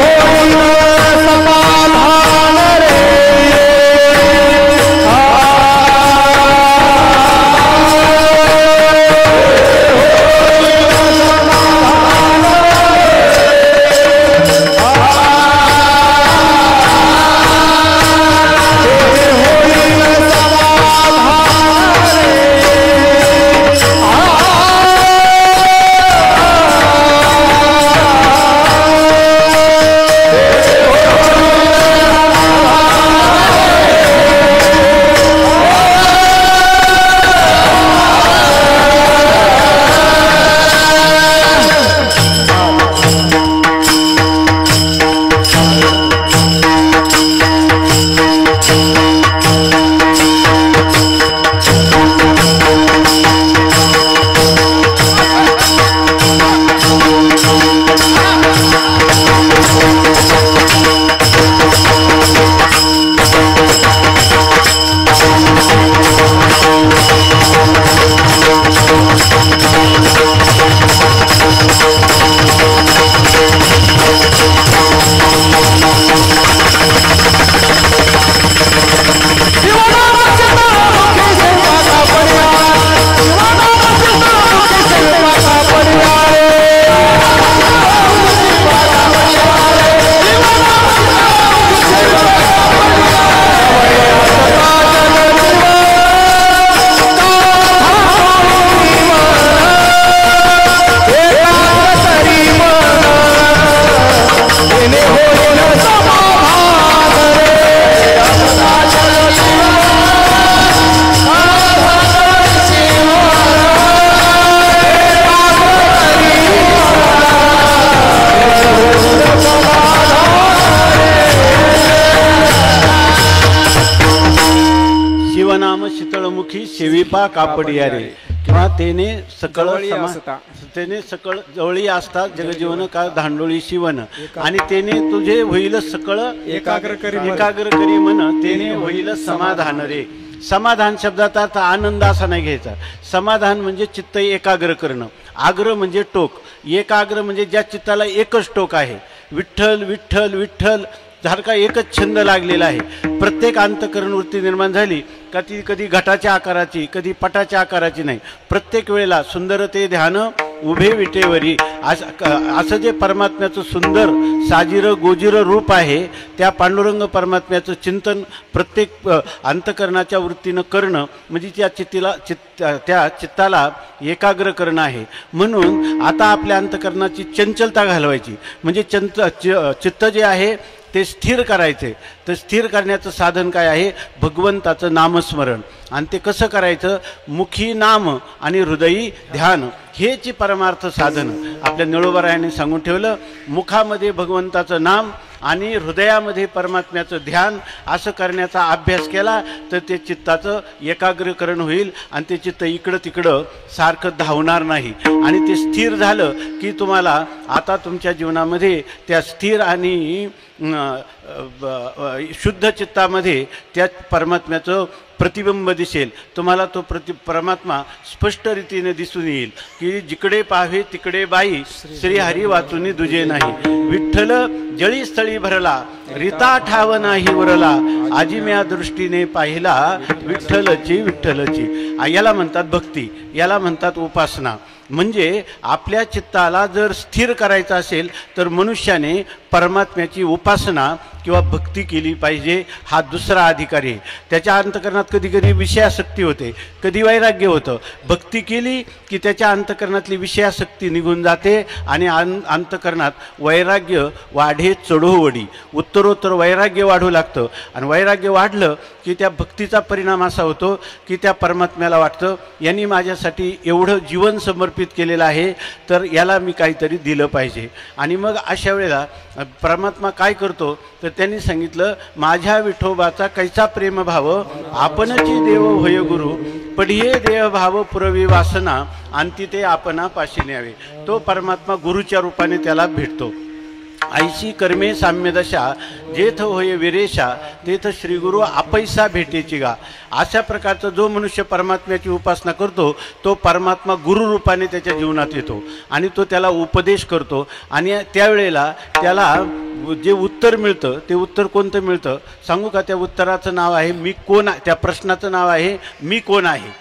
S1: शेविपा कापडिया रे, किंवा तेने सकळ
S2: जवळी असता.
S1: तेने सकळ जवळी असता जगजीवन का धांडोळी शिवन, आणि तेने तुझे होईल सकळ
S2: एकाग्र
S1: करी मन, तेने होईल समाधान रे. समाधान शब्दाचा अर्थ आनंद असा नाही घ्यायचा. समाधान म्हणजे चित्त एकाग्र करणं. आग्र म्हणजे टोक, एकाग्र म्हणजे ज्या चित्ताला एकच टोक आहे. विठ्ठल विठ्ठल विठ्ठल सारखा एकच छंद लागलेला आहे. प्रत्येक अंतःकरण वृत्ती निर्माण झाली का ती कधी घटाच्या आकाराची, कधी पटाच्या आकाराची नाही. प्रत्येक वेळेला सुंदरते ध्यान उभे विटेवरी, असं जे परमात्म्याचं सुंदर साजिर गोजिर रूप आहे, त्या पांडुरंग परमात्म्याचं चिंतन प्रत्येक अंतःकरणाच्या वृत्तीनं करणं म्हणजे त्या चित्ताला एकाग्र करणं आहे. म्हणून आता आपल्या अंतःकरणाची चंचलता घालवायची, म्हणजे चित्त जे आहे ते स्थिर करायचे. तर स्थिर करण्याचं साधन काय आहे? भगवंताचं नामस्मरण. आणि ते कसं करायचं? मुखी नाम आणि हृदयी ध्यान, हेची परमार्थ साधन आपल्या निळोबारायांनी सांगून ठेवलं. मुखामध्ये भगवंताचं नाम आणि हृदयामध्ये परमात्म्याचं ध्यान, असं करण्याचा अभ्यास केला तर ते चित्ताचं एकाग्रीकरण होईल आणि ते चित्त इकडं तिकडं सारखं धावणार नाही. आणि ते स्थिर झालं की तुम्हाला आता तुमच्या जीवनामध्ये त्या स्थिर आणि शुद्ध चित्तामध्ये त्या परमात्म्याचं प्रतिबिंब दिसेल. तुम्हाला तो परमात्मा स्पष्ट रीतीने दिसून येईल की जिकडे पाहावे तिकडे बाई, श्रीहरी वाचुनी दुजे नाही. विठ्ठल जळी स्थळी भरला, रीता ठाव नाही उरला, आजी म्या दृष्टीने पाहिला, विठ्ठलची विठ्ठलची. याला म्हणतात भक्ती, याला म्हणतात उपासना. म्हणजे आपल्या चित्ताला जर स्थिर करायचं असेल तर मनुष्याने परमात्म्याची उपासना किंवा भक्ती केली पाहिजे. हा दुसरा अधिकारी आहे. त्याच्या अंतःकरणात कधी कधी विषयासक्ती होते, कधी वैराग्य होतं. भक्ती केली की त्याच्या अंतःकरणातली विषयासक्ती निघून जाते आणि अंतःकरणात वैराग्य वाढे चढोवडी, उत्तरोत्तर वैराग्य वाढू लागतं. आणि वैराग्य वाढलं की त्या भक्तीचा परिणाम असा होतो की त्या परमात्म्याला वाटतं यांनी माझ्यासाठी एवढं जीवन समर्पित केलेलं आहे तर याला मी काहीतरी दिलं पाहिजे. आणि मग अशा वेळेला परमात्मा काय करतो तर त्यांनी सांगितलं, माझ्या विठोबाचा कैसा प्रेमभाव, आपणची देव होय गुरु, पढिये देव भाव पुरवी वासना, आणि ते आपणा पाशी न्यावे. तो परमात्मा गुरुच्या रूपाने त्याला भेटतो. ऐशी कर्मे साम्यदशा, जेथ होय विरेशा, तेथ श्रीगुरु आपैसा भेटेची गा. अशा प्रकारचा जो मनुष्य परमात्म्याची उपासना करतो तो परमात्मा गुरुरूपाने त्याच्या जीवनात येतो आणि तो त्याला उपदेश करतो. आणि त्यावेळेला त्याला जे उत्तर मिळतं ते उत्तर कोणतं मिळतं सांगू का? त्या उत्तराचं नाव आहे मी कोण. त्या प्रश्नाचं नाव आहे मी कोण आहे.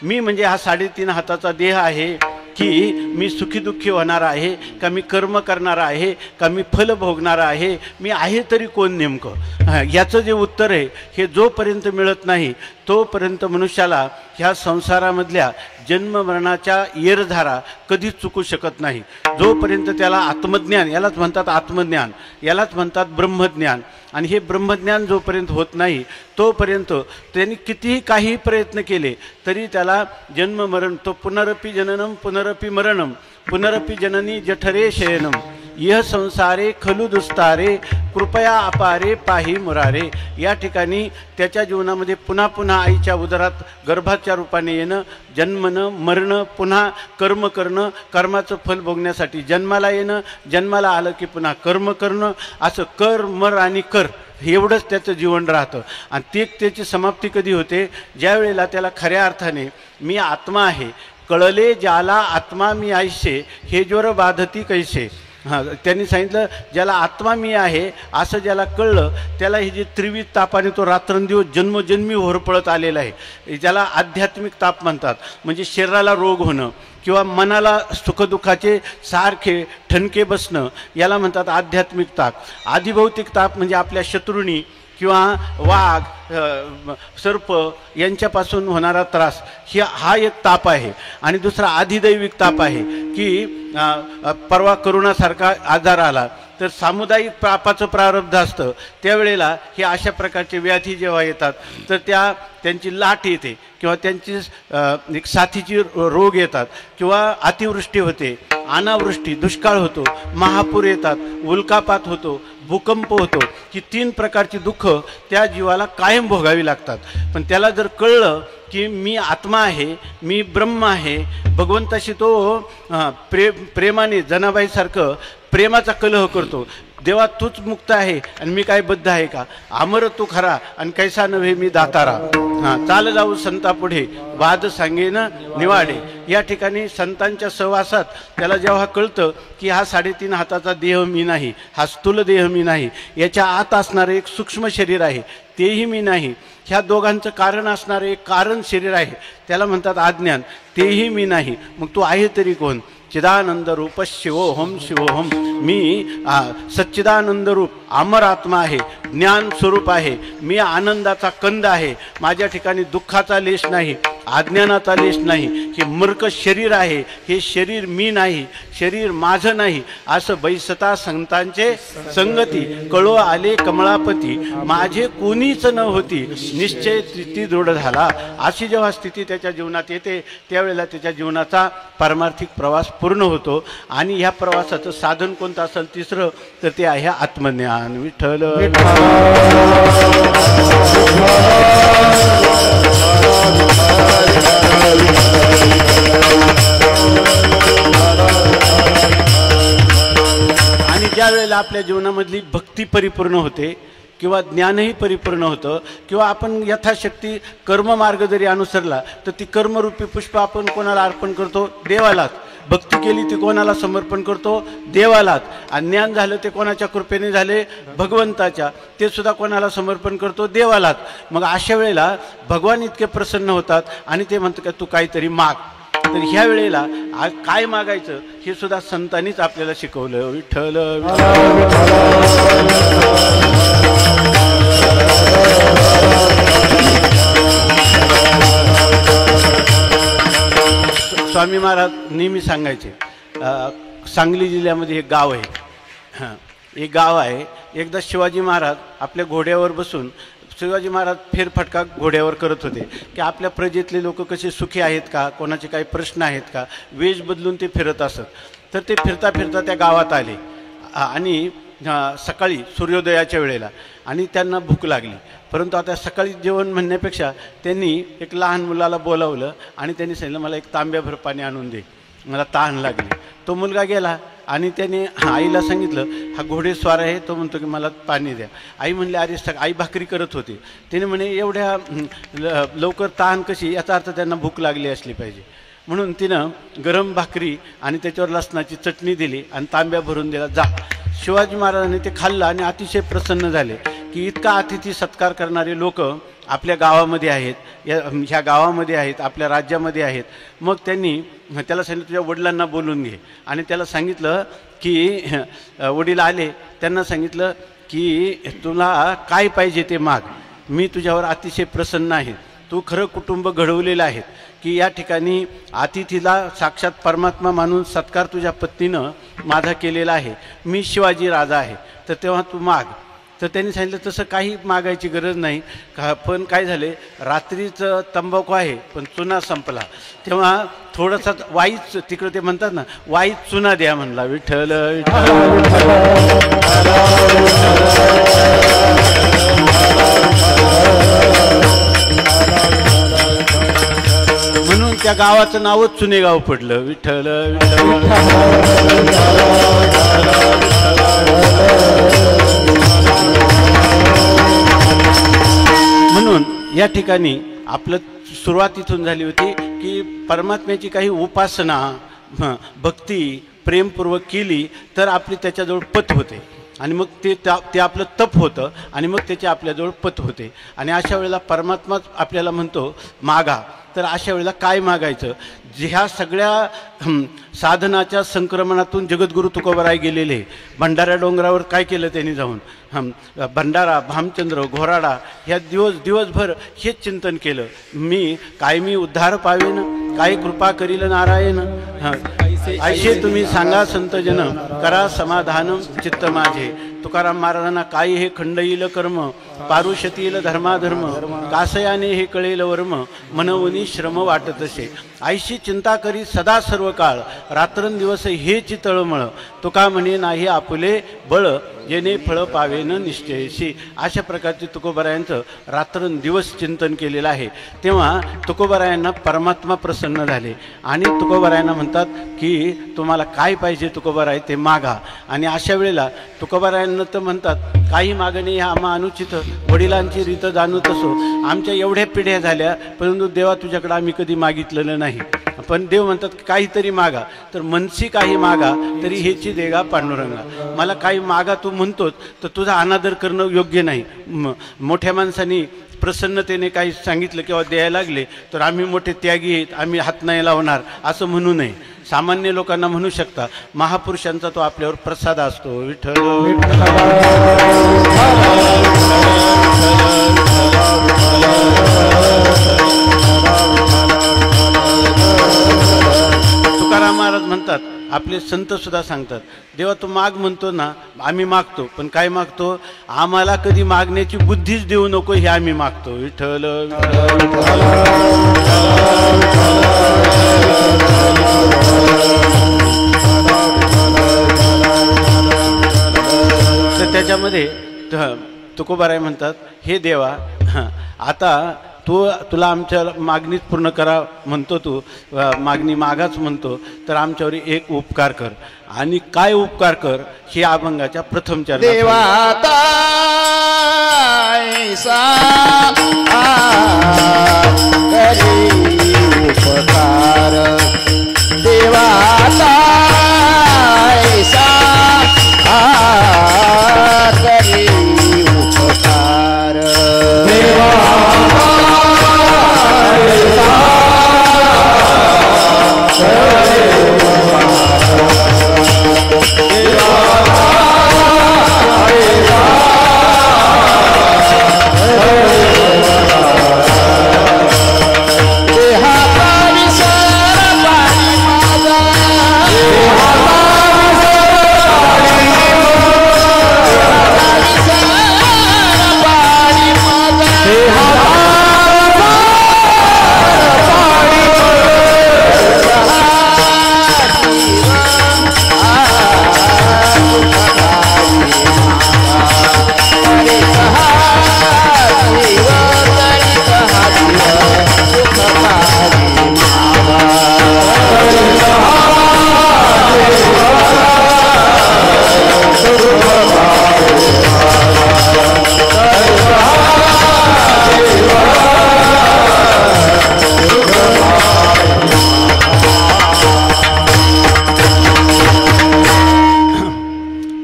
S1: मी म्हणजे हा 3.5 हाताचा देह आहे की मी सुखीदुःखी होणार आहे का, मी कर्म करणार आहे का, मी फल भोगणार आहे, मी आहे तरी कोण नेमकं. याचं जे उत्तर आहे हे जोपर्यंत मिळत नाही तोपर्यंत मनुष्याला ह्या संसारामधल्या जन्ममरणाच्या येरधारा कधीच चुकू शकत नाही. जोपर्यंत त्याला आत्मज्ञान, यालाच म्हणतात आत्मज्ञान, यालाच म्हणतात ब्रह्मज्ञान, आणि हे ब्रह्मज्ञान जोपर्यंत होत नाही तोपर्यंत त्यांनी कितीही काही प्रयत्न केले तरी त्याला जन्ममरण, तो पुनरपि जननम पुनरपि मरणम पुनरपि जननी जठरे शयनम यह संसारे खलु दुस्तारे कृपया अपारे पाही मुरारे. या ठिकाणी त्याच्या जीवनामध्ये पुन्हा पुन्हा आईच्या उदरात गर्भाच्या रूपाने येणं, जन्मणं, मरणं, पुन्हा कर्म करणं, कर्माचं फल भोगण्यासाठी जन्माला येणं, जन्माला आलं की पुन्हा कर्म करणं, असं कर मर आणि कर एवढंच त्याचं जीवन राहतं. आणि त्याची समाप्ती कधी होते? ज्या वेळेला त्याला खऱ्या अर्थाने मी आत्मा आहे, कळले ज्याला आत्मा मी आयशे, हे ज्वर बाधती कैसे. त्यांनी सांगितलं ज्याला आत्मा मी आहे असं ज्याला कळलं त्याला ही जी त्रिविध तापाने तो रात्रंदिवस जन्मजन्मी होरपळत आलेला आहे, ज्याला आध्यात्मिक ताप म्हणतात. म्हणजे शरीराला रोग होणं किंवा मनाला सुखदुःखाचे सारखे ठणके बसणं याला म्हणतात आध्यात्मिक ताप. आधिभौतिक ताप म्हणजे आपल्या शत्रूंनी किंवा वाघ, सर्प यांच्यापासून होणारा त्रास, हा एक ताप आहे. आणि दुसरा आधिदैविक ताप आहे की परवा करोनासारखा आजार आला तर सामुदायिक पापाचं प्रारब्ध असतं. त्यावेळेला हे अशा प्रकारचे व्याधी जेव्हा येतात तर त्यांची लाट येते किंवा त्यांची एक साथीची रोग येतात किंवा अतिवृष्टी होते, अनावृष्टी, दुष्काळ होतो, महापूर येतात, उल्कापात होतो, भूकंप होतो. ही 3 प्रकारची दुःख त्या जीवाला कायम भोगावी लागतात. पण त्याला जर कळलं की मी आत्मा आहे, मी ब्रह्म आहे. भगवंताशी तो प्रेमाने जनाबाईसारखं प्रेमाचा कलह करतो. देवा तूच मुक्त आहे आणि मी काय बद्ध आहे का? अमर तू खरा आणि कैसा नव्हे मी दातारा. चाल जाऊ संता पुढे वाद सांगेन निवाडे. या ठिकाणी संतांच्या सहवासात त्याला जेव्हा कळतं की हा 3.5 हाताचा देह मी नाही, हा स्थूल देह मी नाही, याच्या आत असणारं एक सूक्ष्म शरीर आहे तेही मी नाही, ह्या दोघांचं कारण असणारं एक कारण शरीर आहे त्याला म्हणतात अज्ञान, तेही मी नाही, मग तू आहे तरी कोण? चिदानंद रूप शिवोहम शिवोहम. मी सच्चिदानंद रूप अमर आत्मा आहे, ज्ञान स्वरूप आहे, मी आनंदाचा कंद आहे, माझ्या ठिकाणी दुःखाचा लेश नाही, अज्ञानाचा लेश नाही. हे मूर्ख शरीर आहे, हे शरीर मी नाही, शरीर माझं नाही. असं बैसता संतांचे संगती कळो आले कमळापती. माझे कोणीच न होती निश्चय स्थिती दृढ झाला. अशी जेव्हा स्थिती त्याच्या जीवनात येते त्यावेळेला त्याच्या जीवनाचा पारमार्थिक प्रवास पूर्ण होतो. आणि ह्या प्रवासाचं साधन कोणतं असेल तिसरं तर ते आहे आत्मज्ञान. विठ्ठल आणि ज्या वेळेला आपल्या जीवनामधली भक्ती परिपूर्ण होते किंवा ज्ञानही परिपूर्ण होतं किंवा आपण यथाशक्ती कर्ममार्ग जरी अनुसरला तर ती कर्मरूपी पुष्प आपण कोणाला अर्पण करतो? देवालाच. भक्ती केली ती कोणाला समर्पण करतो? देवालाच. आणि ज्ञान झालं ते कोणाच्या कृपेने झाले? भगवंताच्या. ते सुद्धा कोणाला समर्पण करतो? देवालाच. मग अशा वेळेला भगवान इतके प्रसन्न होतात आणि ते म्हणतात का तू काहीतरी माग. तर ह्या वेळेला काय मागायचं हे सुद्धा संतांनीच आपल्याला शिकवलं. विठ्ठल स्वामी महाराज नेहमी सांगायचे, सांगली जिल्ह्यामध्ये एक गाव आहे, एक गाव आहे. एकदा शिवाजी महाराज आपल्या घोड्यावर बसून शिवाजी महाराज फेरफटका घोड्यावर करत होते की आपल्या प्रजेतले लोक कसे सुखी आहेत का, कोणाचे काही प्रश्न आहेत का, वेश बदलून ते फिरत असत. तर ते फिरता फिरता त्या गावात आले आणि सकाळी सूर्योदयाच्या वेळेला आणि त्यांना भूक लागली. परंतु आता सकाळी जेवण म्हणण्यापेक्षा त्यांनी एक लहान मुलाला बोलावलं आणि त्यांनी सांगितलं मला एक तांब्याभर पाणी आणून दे, मला तहान लागली. तो मुलगा गेला आणि त्याने आईला सांगितलं हा घोडेस्वार आहे, तो म्हणतो की मला पाणी द्या. आई म्हणली अरे आई भाकरी करत होती. त्याने म्हणे एवढ्या लवकर तहान कशी, याचा अर्थ त्यांना भूक लागली असली पाहिजे. म्हणून तिनं गरम भाकरी आणि त्याच्यावर लसणाची चटणी दिली आणि तांब्या भरून दिला, जा. शिवाजी महाराजांनी ते खाल्लं आणि अतिशय प्रसन्न झाले की इतका अतिथी सत्कार करणारे लोक आपल्या गावामध्ये आहेत, ह्या गावामध्ये आहेत, आपल्या राज्यामध्ये आहेत. मग त्यांनी त्याला सांगितलं तुझ्या वडिलांना बोलून घे. आणि त्याला सांगितलं की वडील आले, त्यांना सांगितलं की तुला काय पाहिजे ते माग, मी तुझ्यावर अतिशय प्रसन्न आहे. तू खरं कुटुंब घडवलेलं आहे की या ठिकाणी अतिथीला साक्षात परमात्मा मानून सत्कार तुझ्या पत्नीनं माझा केलेला आहे, मी शिवाजी राजा आहे, तर तेव्हा तू माग. तर त्यांनी सांगितलं तसं काही मागायची गरज नाही का, पण काय झाले रात्रीचं तंबाखू आहे पण चुना संपला, तेव्हा थोडासा वाईच तिकडं ते म्हणतात ना वाईच चुना द्या म्हणला. विठ्ठल म्हणून त्या गावाचं नावच चुनेगाव पडलं. विठ्ठल म्हणून या ठिकाणी आपलं सुरुवात इथून झाली होती की परमात्म्याची काही उपासना भक्ती प्रेमपूर्वक केली तर आपली त्याच्याजवळ पत होते आणि मग ते आपलं तप होतं आणि मग त्याचे आपल्याजवळ पत होते. आणि अशा वेळेला परमात्माच आपल्याला म्हणतो मागा. तर अशा वेळेला काय मागायचं? ह्या सगळ्या साधनाच्या संक्रमणातून जगद्गुरु तुकोबाराय गेलेले. भंडारा डोंगरावर काय केलं त्यांनी जाऊन, भंडारा भामचंद्र घोराडा ह्या दिवसभर हेच चिंतन केलं, मी उद्धार पावेन, काय कृपा करील नारायण. ऐसे तुम्ही सांगा संतजन, करा समाधान चित्त माझे. तुकाराम महाराजांना काय हे खंड येईल कर्म, पारुषती येईल धर्माधर्म, कासयाने हे कळेल वर्म, मनवनी श्रम वाटतसे. ऐशी चिंता करी सदा सर्व काळ, रात्रंदिवस हेची तळमळ. तुका म्हणे नाही आपुले बळ, जेणे फळ पावेन निश्चयशी. अशा प्रकारचे तुकोबारायांचं रात्रंदिवस चिंतन केलेलं आहे. तेव्हा तुकोबारायांना परमात्मा प्रसन्न झाले आणि तुकोबारायांना म्हणतात की तुम्हाला काय पाहिजे तुकोबाराय ते मागा. आणि अशा वेळेला तुकोबारायांना तर म्हणतात काही मागणे ह्या आम्हा अनुचित, वडिलांची रीत जाणू तसो. आमच्या एवढ्या पिढ्या झाल्या परंतु देवा तुझ्याकडे आम्ही कधी मागितलेलं नाही. पण देव म्हणतात काहीतरी मागा. तर मनसी काही मागा तरी हेची देगा पांडुरंगा. मला काही मागा तू म्हणतोच तर तुझा अनादर करणं योग्य नाही. मोठ्या माणसांनी प्रसन्नतेने काही सांगितलं किंवा द्यायला लागले तर आम्ही मोठे त्यागी आहेत, आम्ही हात नाही लावणार असं म्हणू नये. सामान्य लोकांना म्हणू शकता. महापुरुषांचा तो आपल्यावर प्रसाद असतो. विठ्ठल तुकाराम महाराज म्हणतात, आपले संत सुद्धा सांगतात, देवा तू माग म्हणतो ना, आम्ही मागतो पण काय मागतो, आम्हाला कधी मागण्याची बुद्धीच देऊ नको हे आम्ही मागतो. विठ्ठल तर त्याच्यामध्ये तुकोबाराय म्हणतात, हे देवा आता तुला आमच्या मागणीत पूर्ण करा म्हणतो, तू मागणी मागाच म्हणतो, तर आमच्यावर एक उपकार कर. आणि काय उपकार कर हे अभंगाच्या प्रथम चरणात.
S4: देवाता करी उपकार, देवाता करी उपकार,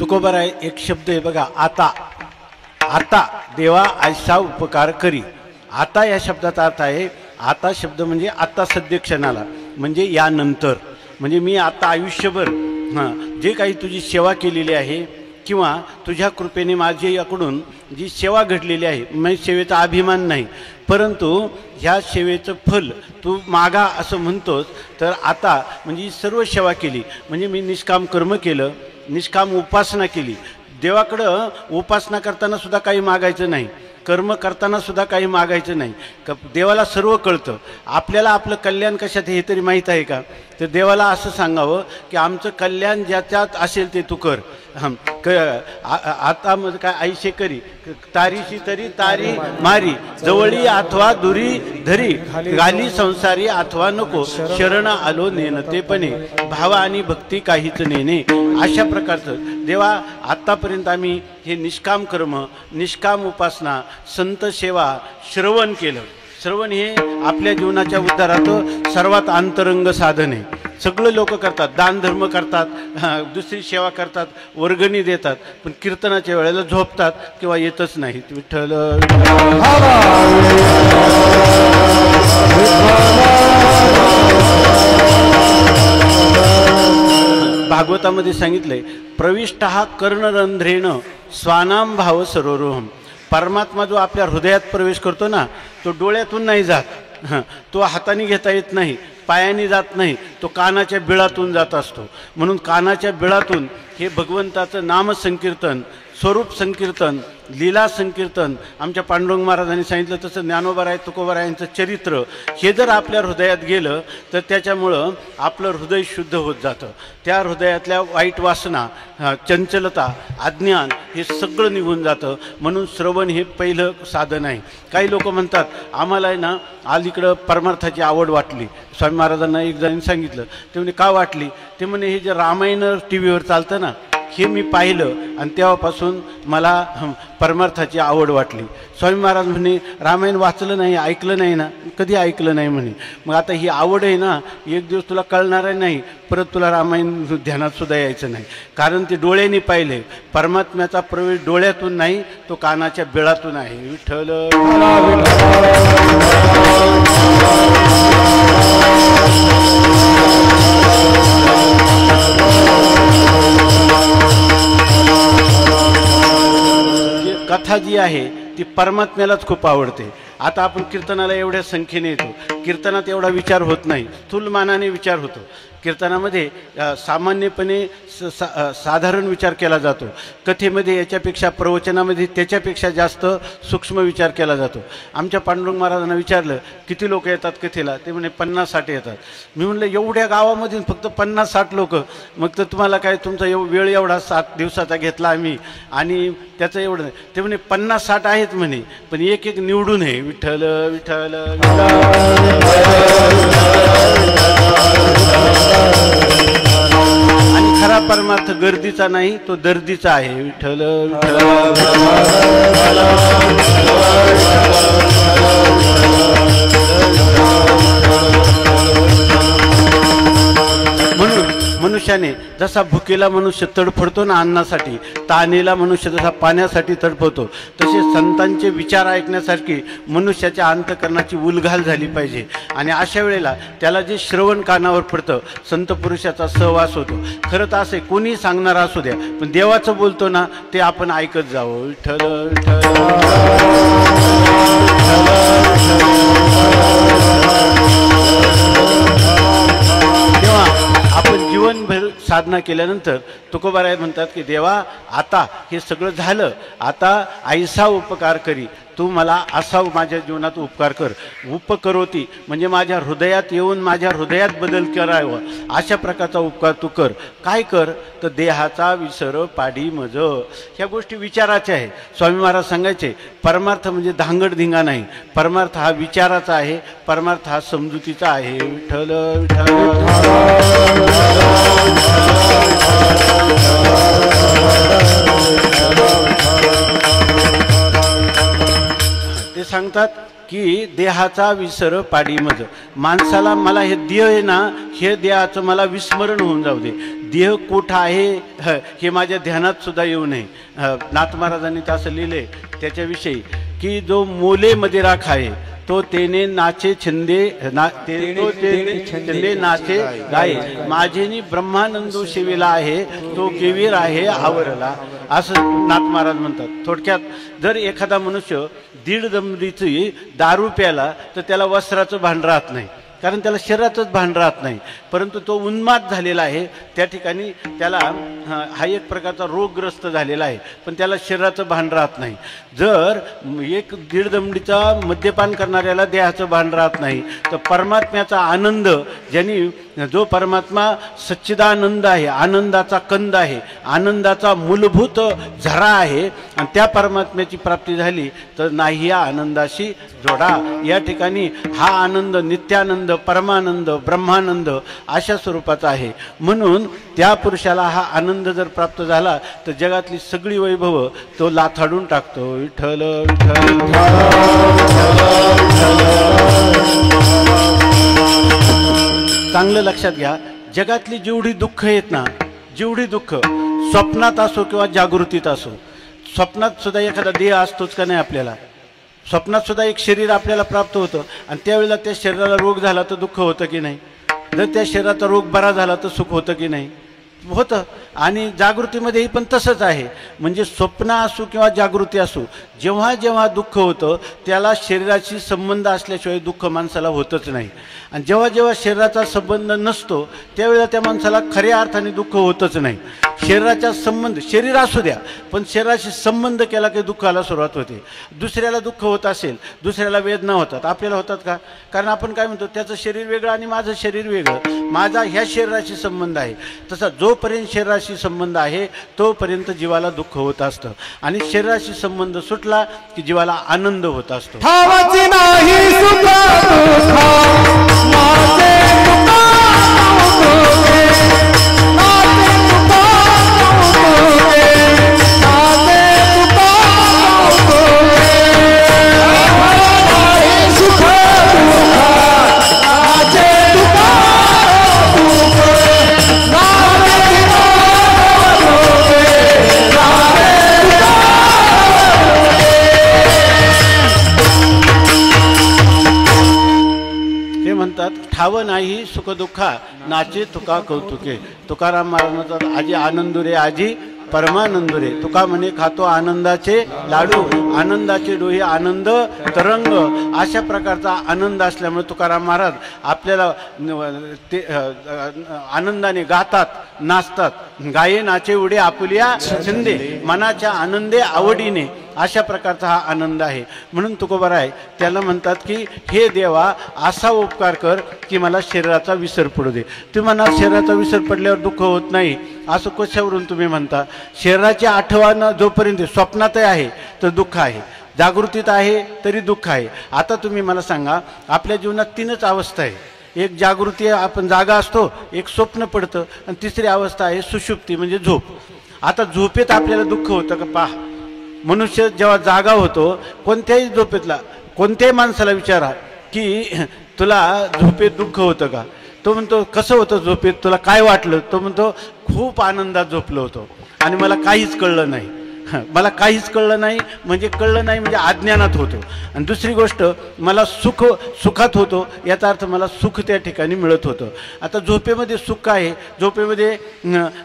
S1: तुकोबाराय एक शब्द आहे बघा, आता. आता देवा ऐसा उपकार करी. आता या शब्दाचा अर्थ आहे, आता शब्द म्हणजे आता सध्या क्षणाला, म्हणजे यानंतर. म्हणजे मी आता आयुष्यभर जे काही तुझी सेवा केलेली आहे किंवा तुझ्या कृपेने माझ्याकडून जी सेवा घडलेली आहे, म्हणजे सेवेचा अभिमान नाही, परंतु ह्या सेवेचं फल तू मागा असं म्हणतोस. तर आता म्हणजे सर्व सेवा केली, म्हणजे मी निष्काम कर्म केलं, निष्काम उपासना केली. देवाकडं उपासना करताना सुद्धा काही मागायचं नाही, कर्म करताना सुद्धा काही मागायचं नाही. देवाला सर्व कळतं. आपल्याला आपलं कल्याण कशात हे तरी माहीत आहे का? तर देवाला असं सांगावं की आमचं कल्याण ज्याच्यात असेल ते तू कर. आता मग काय ऐशे करी, तारीशी तरी तारी मारी, जवळी अथवा दुरी धरी, गाली संसारी अथवा नको, शरण आलो नेनतेपणे, भावा आणि भक्ती काहीच नेणे. अशा प्रकारचं देवा आत्तापर्यंत आम्ही हे निष्काम कर्म, निष्काम उपासना, संत सेवा, श्रवण केलं. श्रवण हे आपल्या जीवनाच्या उद्धाराचं सर्वात अंतरंग साधन आहे. सगळं लोक करतात, दान धर्म करतात, दुसरी सेवा करतात, वर्गणी देतात, पण कीर्तनाच्या वेळेला झोपतात किंवा येतच नाहीत. विठ्ठल भागवतामध्ये सांगितलंय, प्रविष्ट हा कर्णरंध्रेण स्वानाम भाव सरोरोहम. परमात्मा जो आपल्या हृदयात प्रवेश करतो ना, तो डोळ्यातून नाही जात, तो हाताने घेता येत नाही, पायाने जात नाही, तो कानाच्या बिळातून जात असतो. म्हणून कानाच्या बिळातून हे भगवंताचं नामसंकीर्तन, स्वरूप संकीर्तन, लीला संकीर्तन आमच्या पांडुरंग महाराजांनी सांगितलं तसं ज्ञानोबा तुकोबारायांचं चरित्र हे जर आपल्या हृदयात गेलं तर त्याच्यामुळं आपलं हृदय शुद्ध होत जातं. त्या हृदयातल्या वाईट वासना, चंचलता, अज्ञान हे सगळं निघून जातं. म्हणून श्रवण हे पहिलं साधन आहे. काही लोक म्हणतात आम्हाला आहे ना अलीकडं परमार्थाची आवड वाटली. स्वामी महाराजांना एक जणांनी सांगितलं, ते म्हणे का वाटली? ते म्हणे हे जे रामायण टी व्हीवर चालतं ना हे मी पाहिलं आणि तेव्हापासून मला परमार्थाची आवड वाटली. स्वामी महाराज म्हणे रामायण वाचलं नाही, ऐकलं नाही ना? कधी ऐकलं नाही म्हणे. मग आता ही आवड आहे ना, एक दिवस तुला कळणार नाही, परत तुला रामायण ध्यानात सुद्धा यायचं नाही. कारण ते डोळ्यांनी पाहिले. परमात्म्याचा प्रवेश डोळ्यातून नाही, तो कानाच्या बिळातून आहे. विठ्ठल कथा जी आहे ती परमात्म्यालाच खूप आवडते. आता आपण कीर्तनाला एवढ्या संख्येने येतो, कीर्तनात एवढा विचार होत नाही, स्थूलमानाने विचार होतो. कीर्तनामध्ये सामान्यपणे साधारण विचार केला जातो. कथेमध्ये याच्यापेक्षा, प्रवचनामध्ये त्याच्यापेक्षा जास्त सूक्ष्म विचार केला जातो. आमच्या पांडुरंग महाराजांना विचारलं किती लोक येतात कथेला? ते म्हणे 50-60 येतात. मी म्हणलं एवढ्या गावामधून फक्त 50-60 लोक? मग तर तुम्हाला काय तुमचा वेळ एवढा 7 दिवसाचा घेतला आम्ही आणि त्याचं एवढं नाही. ते म्हणे 50-60 आहेत म्हणे, पण एक एक निवडून आहे. विठ्ठल विठ्ठल आणि खरा परमार्थ गर्दीचा नाही, तो दर्दीचा आहे. विठ्ठल म्हणून मनुष्याने जसा भुकेला मनुष्य तडफडतो ना अन्नासाठी, तानेला मनुष्य जसा पाण्यासाठी तडफडतो, तसे संतांचे विचार ऐकण्यासारखी मनुष्याच्या अंतःकरणाची उलघाल झाली पाहिजे. आणि अशा वेळेला त्याला जे श्रवण कानावर पडतं, संत पुरुषाचा सहवास होतो. खरं तर असे कोणी सांगणारा असू द्या, पण देवाचं बोलतो ना ते आपण ऐकत जावं. विठ्ठल तेव्हा आपण जीवनभर साधना केल्यानंतर तुकोबाराय म्हणतात की देवा आता हे सगळं झालं, आता ऐसा उपकार करी, तू मला असा माझ्या जीवनात उपकार कर. उपकरोती म्हणजे माझ्या हृदयात येऊन माझ्या हृदयात बदल करावा, अशा प्रकारचा उपकार तू कर. काय कर? तर देहाचा विसर पाडी मज. ह्या गोष्टी विचाराच्या आहे. स्वामी महाराज सांगायचे परमार्थ म्हणजे धांगडधिंगा नाही, परमार्थ हा विचाराचा आहे, परमार्थ हा समजुतीचा आहे. विठ्ठल ते सांगतात की देहाचा विसर पाडी मज. माणसाला मला हे देह आहे ना, हे देहाचं मला विस्मरण होऊन जाऊ दे. देह कुठं आहे हे माझ्या ध्यानात सुद्धा येऊ नये. नाथ महाराजांनी तर असं लिहिले त्याच्याविषयी की जो मोले मदिरा खाये तो तेने नाचे छंदे छंदे नाचे गाये, माझेनी ब्रह्मानंदो शिविला आहे, तो केवीर आहे आवरला, असं नाथ महाराज म्हणतात. थोडक्यात जर एखादा मनुष्य 1.5 दमडीची दारू प्याला तर त्याला वस्त्राचं भान राहत नाही, कारण त्याला शरीराचंच भान राहत नाही. परंतु तो उन्माद झालेला आहे, त्या ठिकाणी त्याला हा एक प्रकारचा रोगग्रस्त झालेला आहे, पण त्याला शरीराचं भान राहत नाही. जर 1.5 दमडीचा मद्यपान करणाऱ्याला देहाचं भान राहत नाही, तर परमात्म्याचा आनंद, ज्यांनी जो परमात्मा सच्चिदानंद आहे, आनंदाचा कंद आहे, आनंदाचा मूलभूत झरा आहे, आणि त्या परमात्म्याची प्राप्ती झाली तर नाही या आनंदाशी जोडा. या ठिकाणी हा आनंद नित्यानंद, परमानंद, ब्रह्मानंद अशा स्वरूपाचा आहे. म्हणून त्या पुरुषाला हा आनंद जर प्राप्त झाला तर जगातली सगळी वैभव तो लाथाडून टाकतो. विठ्ठल चांगलं लक्षात घ्या, जगातली जेवढी दुःख आहेत ना, जेवढी दुःख स्वप्नात असो किंवा जागृतीत असो, स्वप्नात सुद्धा एखादा देह असतोच का नाही आपल्याला? स्वप्नात सुद्धा एक शरीर आपल्याला प्राप्त होतं, आणि त्यावेळेला त्या शरीराला रोग झाला तर दुःख होतं की नाही? जर त्या शरीराचा रोग बरा झाला तर सुख होतं की नाही? होतं. आणि जागृतीमध्येही पण तसंच आहे. म्हणजे स्वप्न असो किंवा जागृती असो, जेव्हा जेव्हा दुःख होतं त्याला शरीराशी संबंध असल्याशिवाय दुःख माणसाला होतच नाही. आणि जेव्हा जेव्हा शरीराचा संबंध नसतो त्यावेळेला त्या माणसाला खऱ्या अर्थाने दुःख होतच नाही. शरीराचा संबंध, शरीर असू द्या पण शरीराशी संबंध केला की दुःखाला सुरुवात होते. दुसऱ्याला दुःख होत असेल, दुसऱ्याला वेदना होतात, आपल्याला होतात का? कारण आपण काय म्हणतो, त्याचं शरीर वेगळं आणि माझं शरीर वेगळं, माझा ह्या शरीराशी संबंध आहे. तसा जोपर्यंत शरीराशी संबंध आहे तोपर्यंत जीवाला दुःख होत असतं आणि शरीराशी संबंध सुटला की जीवाला आनंद होत असतो.
S3: ठावाची नाही सुख दुःख माझे तुका नव्हते, माझे तुका नव्हते, माझे तुका नव्हते. सुख दुःख माझे तुका नव्हते, माझे
S1: ते म्हणतात ठाव नाही सुख दुःखा नाचे तुका कौतुके. तुकाराम महाराज म्हणतात आजी आनंदुरे आजी परमानंदुरे. तुका म्हणे खातो आनंदाचे लाडू, आनंदाचे डोहे आनंद तरंग. अशा प्रकारचा आनंद असल्यामुळे तुकाराम महाराज आपल्याला ते आनंदाने गातात, नाचतात. गाये नाचे उडे आपुलिया शिंदे, मनाच्या आनंदे आवडीने. अशा प्रकारचा हा आनंद आहे. म्हणून तुकोबा आहे त्याला म्हणतात की हे देवा असा उपकार कर की मला शरीराचा विसर पडू दे. तुम्ही म्हणा शरीराचा विसर पडल्यावर दुःख होत नाही असं कशावरून तुम्ही म्हणता? शरीराची आठवण जोपर्यंत स्वप्नात आहे तर दुःख आहे, जागृतीत आहे तरी दुःख आहे. आता तुम्ही मला सांगा, आपल्या जीवनात 3च अवस्था आहे. एक जागृती आपण जागा असतो, एक स्वप्न पडतं आणि तिसरी अवस्था आहे सुषुप्ती म्हणजे झोप. आता झोपेत आपल्याला दुःख होतं का? पहा, मनुष्य जेव्हा जागा होतो, कोणत्याही झोपेतला कोणत्याही माणसाला विचारा की तुला झोपेत दुःख होतं का? तो म्हणतो कसं होतं झोपेत, तुला काय वाटलं? तो म्हणतो खूप आनंदात झोपलो होतो आणि मला काहीच कळलं नाही. मला काहीच कळलं नाही म्हणजे कळलं नाही म्हणजे अज्ञानात होतो. आणि दुसरी गोष्ट मला सुखात होतो, याचा अर्थ मला सुख त्या ठिकाणी मिळत होतं. आता झोपेमध्ये सुख आहे, झोपेमध्ये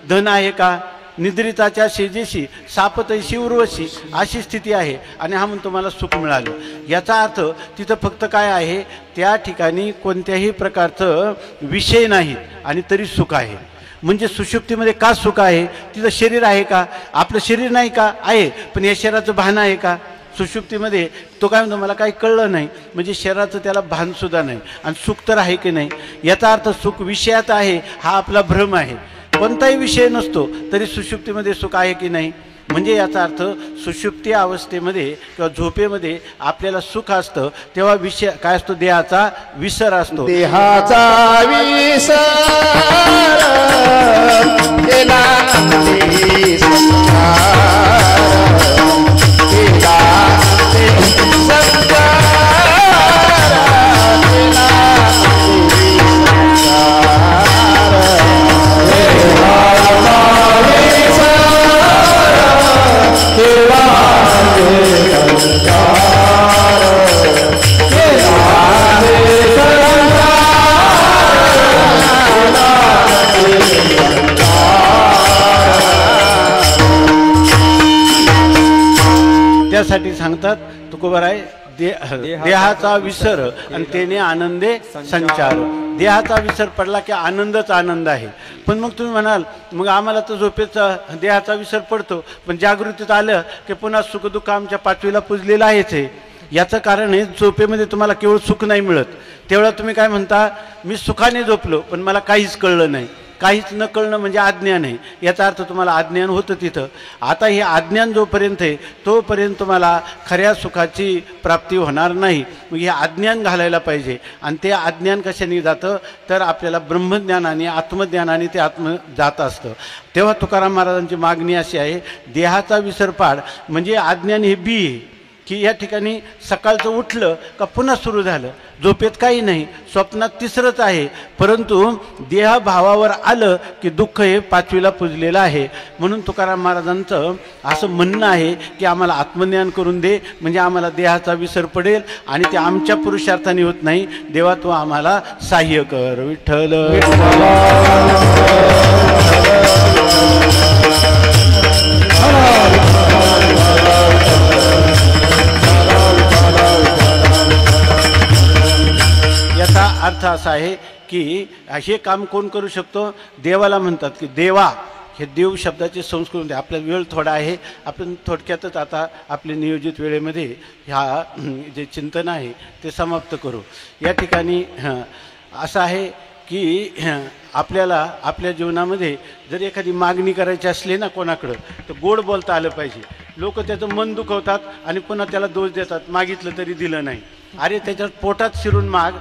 S1: धन आहे का? निद्रिताच्या शेजेशी सापतैशी उर्वशी अशी स्थिती आहे आणि हा म्हणतो मला सुख मिळालं. याचा अर्थ तिथं फक्त काय आहे, त्या ठिकाणी कोणत्याही प्रकारचं विषय नाही आणि तरी सुख आहे. म्हणजे सुषुप्तीमध्ये का सुख आहे? तिथं शरीर आहे का? आपलं शरीर नाही का? आहे, पण या शरीराचं भान आहे का? सुषुप्तीमध्ये तो काय म्हणतो मला काही कळलं नाही म्हणजे शरीराचं त्याला भानसुद्धा नाही आणि सुख तर आहे की नाही. याचा अर्थ सुख विषयात आहे हा आपला भ्रम आहे. कोणताही विषय नसतो तरी सुषुप्तीमध्ये सुख आहे की नाही. म्हणजे याचा अर्थ सुषुप्ती अवस्थेमध्ये किंवा झोपेमध्ये आपल्याला सुख असतं तेव्हा विषय काय असतो? देहाचा विसर असतो.
S4: देहाचा विसर केला ते संसार, केला ते संसार, केला ते
S1: त्यासाठी सांगतात तुकोबाराय देहाचा विसर आणि त्याने आनंदे संचार. देहाचा विसर पडला की आनंदच आनंद आहे. पण मग तुम्ही म्हणाल मग आम्हाला तर झोपेचा देहाचा विसर पडतो पण जागृतीत आलं की पुन्हा सुखदुःख आमच्या पाचवीला पुजलेलं आहेच आहे. याचं कारण आहे झोपेमध्ये तुम्हाला केवळ सुख नाही मिळत. तेवढा तुम्ही काय म्हणता मी सुखाने झोपलो पण मला काहीच कळलं नाही. काहीच न कळणं म्हणजे अज्ञान आहे. याचा अर्थ तुम्हाला अज्ञान होतं तिथं. आता हे अज्ञान जोपर्यंत आहे तोपर्यंत तुम्हाला खऱ्या सुखाची प्राप्ती होणार नाही. मग हे अज्ञान घालायला पाहिजे आणि ते अज्ञान कशाने जातं तर आपल्याला ब्रह्मज्ञानाने आत्मज्ञानाने ते जात असतं. तेव्हा तुकाराम महाराजांची मागणी अशी आहे देहाचा विसर पाड. म्हणजे अज्ञान हे बी आहे की या ठिकाणी सकाळचं उठलं का पुन्हा सुरू झालं. झोपेत काही नाही, स्वप्नात तिसरंच आहे, परंतु देहभावावर आलं की दुःख हे पाचवीला पुजलेलं आहे. म्हणून तुकाराम महाराजांचं असं म्हणणं आहे की आम्हाला आत्मज्ञान करून दे म्हणजे आम्हाला देहाचा विसर पडेल आणि ते आमच्या पुरुषार्थाने होत नाही. देवा तू आम्हाला सहाय्य कर. विठ्ठल याचा अर्थ असा आहे की हे काम कोण करू शकतो? देवाला म्हणतात की देवा हे देव शब्दाचे संस्कृत आपला वेळ थोडा आहे, आपण थोडक्यातच आता आपले नियोजित वेळेमध्ये ह्या जे चिंतन आहे ते समाप्त करू. या ठिकाणी असं आहे की आपल्याला आपल्या जीवनामध्ये जर एखादी मागणी करायची असली ना कोणाकडं, तर गोड बोलता आलं पाहिजे. लोक त्याचं मन दुखवतात आणि पुन्हा त्याला दोष देतात, मागितलं तरी दिलं नाही. अरे त्याच्यात पोटात शिरून माग,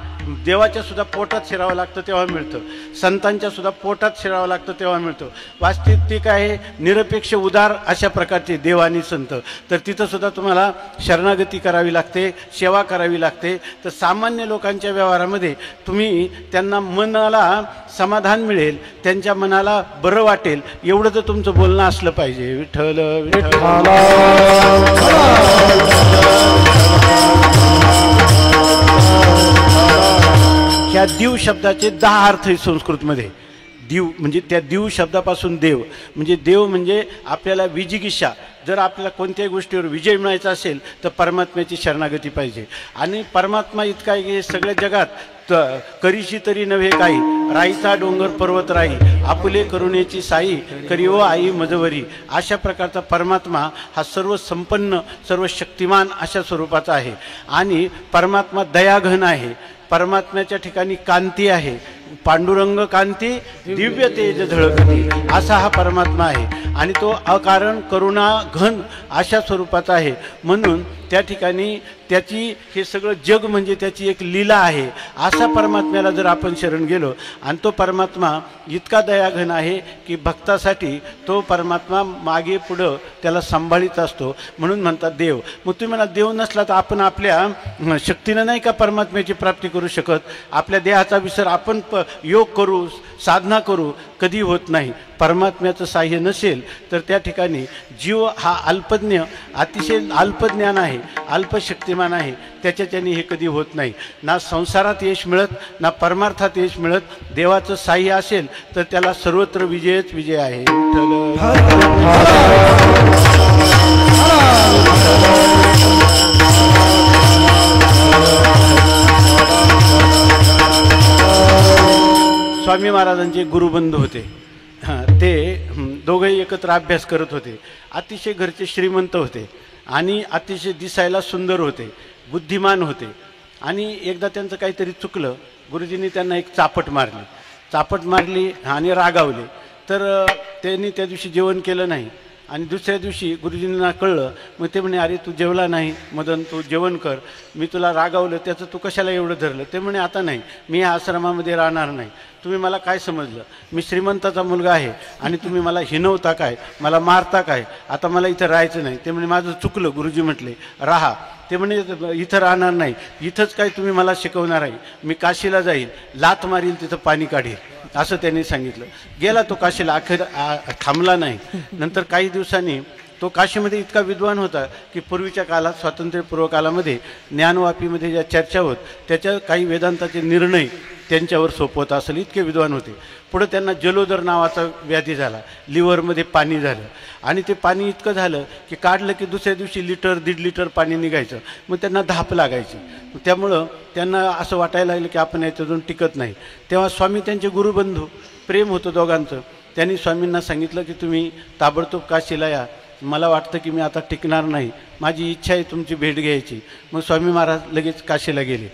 S1: देवाच्या सुद्धा पोटात शिरावं लागतं तेव्हा मिळतं, संतांच्या सुद्धा पोटात शिरावं लागतं तेव्हा मिळतं. वास्तविक आहे निरपेक्ष उदार अशा प्रकारचे देव आणि संत, तर तिथं सुद्धा तुम्हाला शरणागती करावी लागते, सेवा करावी लागते. तर सामान्य लोकांच्या व्यवहारामध्ये तुम्ही त्यांना मनाला समाधान मिळेल, त्यांच्या मनाला बरं वाटेल एवढं तर तुमचं बोलणं असलं पाहिजे. विठ्ठल विठ्ठल. ह्या दीव शब्दाचे 10 अर्थ आहेत संस्कृतमध्ये. दीव म्हणजे त्या दीव शब्दापासून देव म्हणजे देव म्हणजे आपल्याला विजिगिषा. जर आपल्याला कोणत्याही गोष्टीवर विजय मिळायचा असेल तर परमात्म्याची शरणागती पाहिजे. आणि परमात्मा इतका आहे की सगळ्या जगात करीशी तरी नव्हे काही, राईचा डोंगर पर्वत राई, आपुले करुणेची साई करी ओ आई मजवरी. अशा प्रकारचा परमात्मा हा सर्व संपन्न सर्व शक्तिमान अशा स्वरूपाचा आहे. आणि परमात्मा दयाघन आहे. परमात्म्याच्या ठिकाणी कांती आहे, पांडुरंग कांती दिव्य तेज झळकती असा हा परमात्मा आहे. आणि तो अकारण करुणा घन अशा स्वरूपाचा आहे. म्हणून त्या ठिकाणी त्याची हे सगळं जग म्हणजे त्याची एक लीला आहे. असा परमात्म्याला जर आपण शरण गेलो आणि तो परमात्मा इतका दयाघन आहे की भक्तासाठी तो परमात्मा मागे पुढं त्याला सांभाळीत असतो. म्हणून म्हणतात देव. मग तुम्ही मला देव नसला तर आपण आपल्या शक्तीनं नाही का परमात्म्याची प्राप्ती करू शकत? आपल्या देहाचा विसर आपण योग करू, साधना करू, कधी होत नाही. परमात्म्याचं साह्य नसेल तर त्या ठिकाणी जीव हा अल्पज्ञ, अतिशय अल्पज्ञान आहे, अल्पशक्तिमान आहे. त्याच्याने हे कधी होत नाही. ना संसारात यश मिळत, ना परमार्थात यश मिळत. देवाचं साह्य असेल तर त्याला सर्वत्र विजयच विजय आहे. स्वामी महाराजांचे गुरुबंधू होते. ते दोघेही एकत्र अभ्यास करत होते. अतिशय घरचे श्रीमंत होते आणि अतिशय दिसायला सुंदर होते, बुद्धिमान होते. आणि एकदा त्यांचं काहीतरी चुकलं, गुरुजींनी त्यांना एक चापट मारली आणि रागावले. तर त्यांनी त्या दिवशी जेवण केलं नाही. आणि दुसऱ्या दिवशी गुरुजींना कळलं. मग ते म्हणे, अरे तू जेवला नाही मदन, तू जेवण कर, मी तुला रागावलं त्याचं तू कशाला एवढं धरलं? ते म्हणे, आता नाही, मी या आश्रमामध्ये राहणार नाही. तुम्ही मला काय समजलं? मी श्रीमंताचा मुलगा आहे आणि तुम्ही मला हिनवता काय, मला मारता काय? आता मला इथं राहायचं नाही. ते म्हणे, माझं चुकलं. गुरुजी म्हटले राहा. ते म्हणे, इथं राहणार नाही, इथंच काय तुम्ही मला शिकवणार आहे? मी काशीला जाईल, लात मारील, तिथं पाणी काढील, असं त्यांनी सांगितलं. गेला तो काशीला, अखेर थांबला नाही. नंतर काही दिवसांनी तो काशीमध्ये इतका विद्वान होता की पूर्वीच्या काळात, स्वातंत्र्यपूर्व काळामध्ये ज्ञानवापीमध्ये ज्या चर्चा होत त्याच्या काही वेदांताचे निर्णय त्यांच्यावर सोपवत असेल, इतके विद्वान होते. पुढं त्यांना जलोदर नावाचा व्याधी झाला, लिव्हरमध्ये पाणी झालं. आणि ते पाणी इतकं झालं की काढलं की दुसऱ्या दिवशी 1-1.5 लिटर पाणी निघायचं. मग त्यांना धाप लागायची. त्यामुळं त्यांना असं वाटायला लागलं की आपण याच्यातून टिकत नाही. तेव्हा स्वामी त्यांचे गुरुबंधू, प्रेम होतं दोघांचं. त्यांनी स्वामींना सांगितलं की तुम्ही ताबडतोब काशीला या, मला वाटतं की मी आता टिकणार नाही, माझी इच्छा आहे तुमची भेट घ्यायची. मग स्वामी महाराज लगेच काशीला गेले,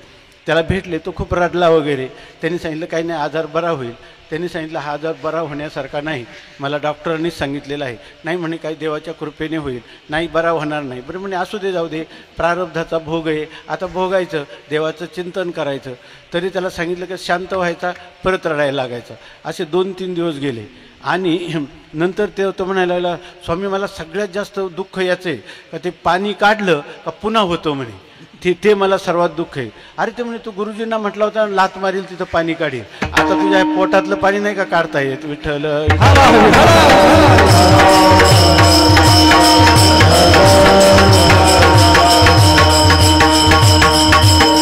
S1: त्याला भेटले. तो खूप रडला वगैरे. त्यांनी सांगितलं काही नाही, आजार बरा होईल. त्यांनी सांगितलं हा आजार बरा होण्यासारखा नाही, मला डॉक्टरांनीच सांगितलेलं आहे. नाही म्हणे, काही देवाच्या कृपेने होईल, नाही बरा होणार नाही. बरं म्हणे, असू दे, जाऊ दे, प्रारब्धाचा भोग आहे, आता भोगायचं, देवाचं चिंतन करायचं. तरी त्याला सांगितलं की शांत व्हायचा, परत रडायला लागायचा. असे 2-3 दिवस गेले. आणि नंतर तो म्हणायला लागला, स्वामी मला सगळ्यात जास्त दुःख याचं आहे का ते पाणी काढलं का पुन्हा होतं म्हणे, ते मला सर्वात दुःख आहे. अरे ते म्हणे, तू गुरुजींना म्हटलं होता लात मारील तिथं पाणी काढील, आता तुझ्या पोटातलं पाणी नाही का काढता येत? विठ्ठल.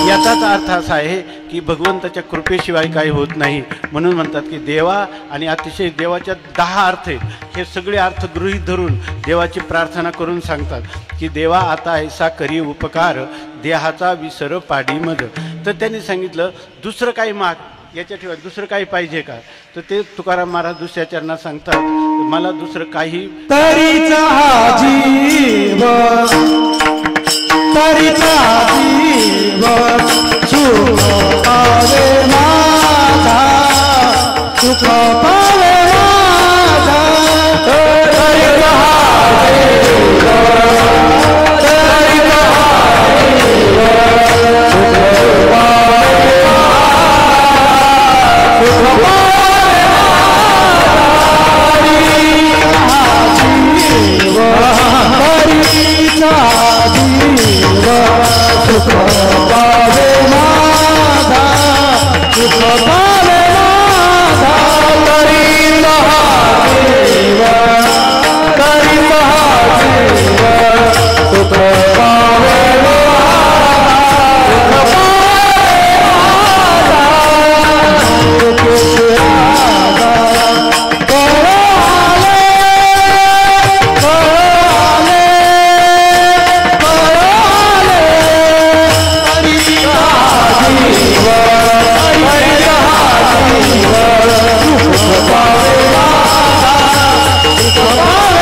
S1: याचाच अर्थ असा आहे की भगवंताच्या कृपेशिवाय काही होत नाही. म्हणून म्हणतात की देवा आणि अतिशय देवाच्या 10 अर्थ आहेत. हे सगळे अर्थ गृहीत धरून देवाची प्रार्थना करून सांगतात की देवा आता ऐसा करी उपकार, देहाचा विसर पाडी मद. तर त्यांनी सांगितलं दुसरं काही माग, याच्याशिवाय दुसरं काही पाहिजे का? तर ते तुकाराम महाराज दुसऱ्या चरणात सांगतात, मला दुसरं काही
S3: तरीचा हा जीव, तरीचा जीव सुख पावे माझा, सुख पावे माझा. तरीचा हा जीव, तरीचा हा जीव सुख पावे माझा, सुख पावे हरीचा जीव सुख पावे माझा, सुख पावे माझा. हरीचा जीव, हरीचा जीव सुख पावे माझा, सुख पावे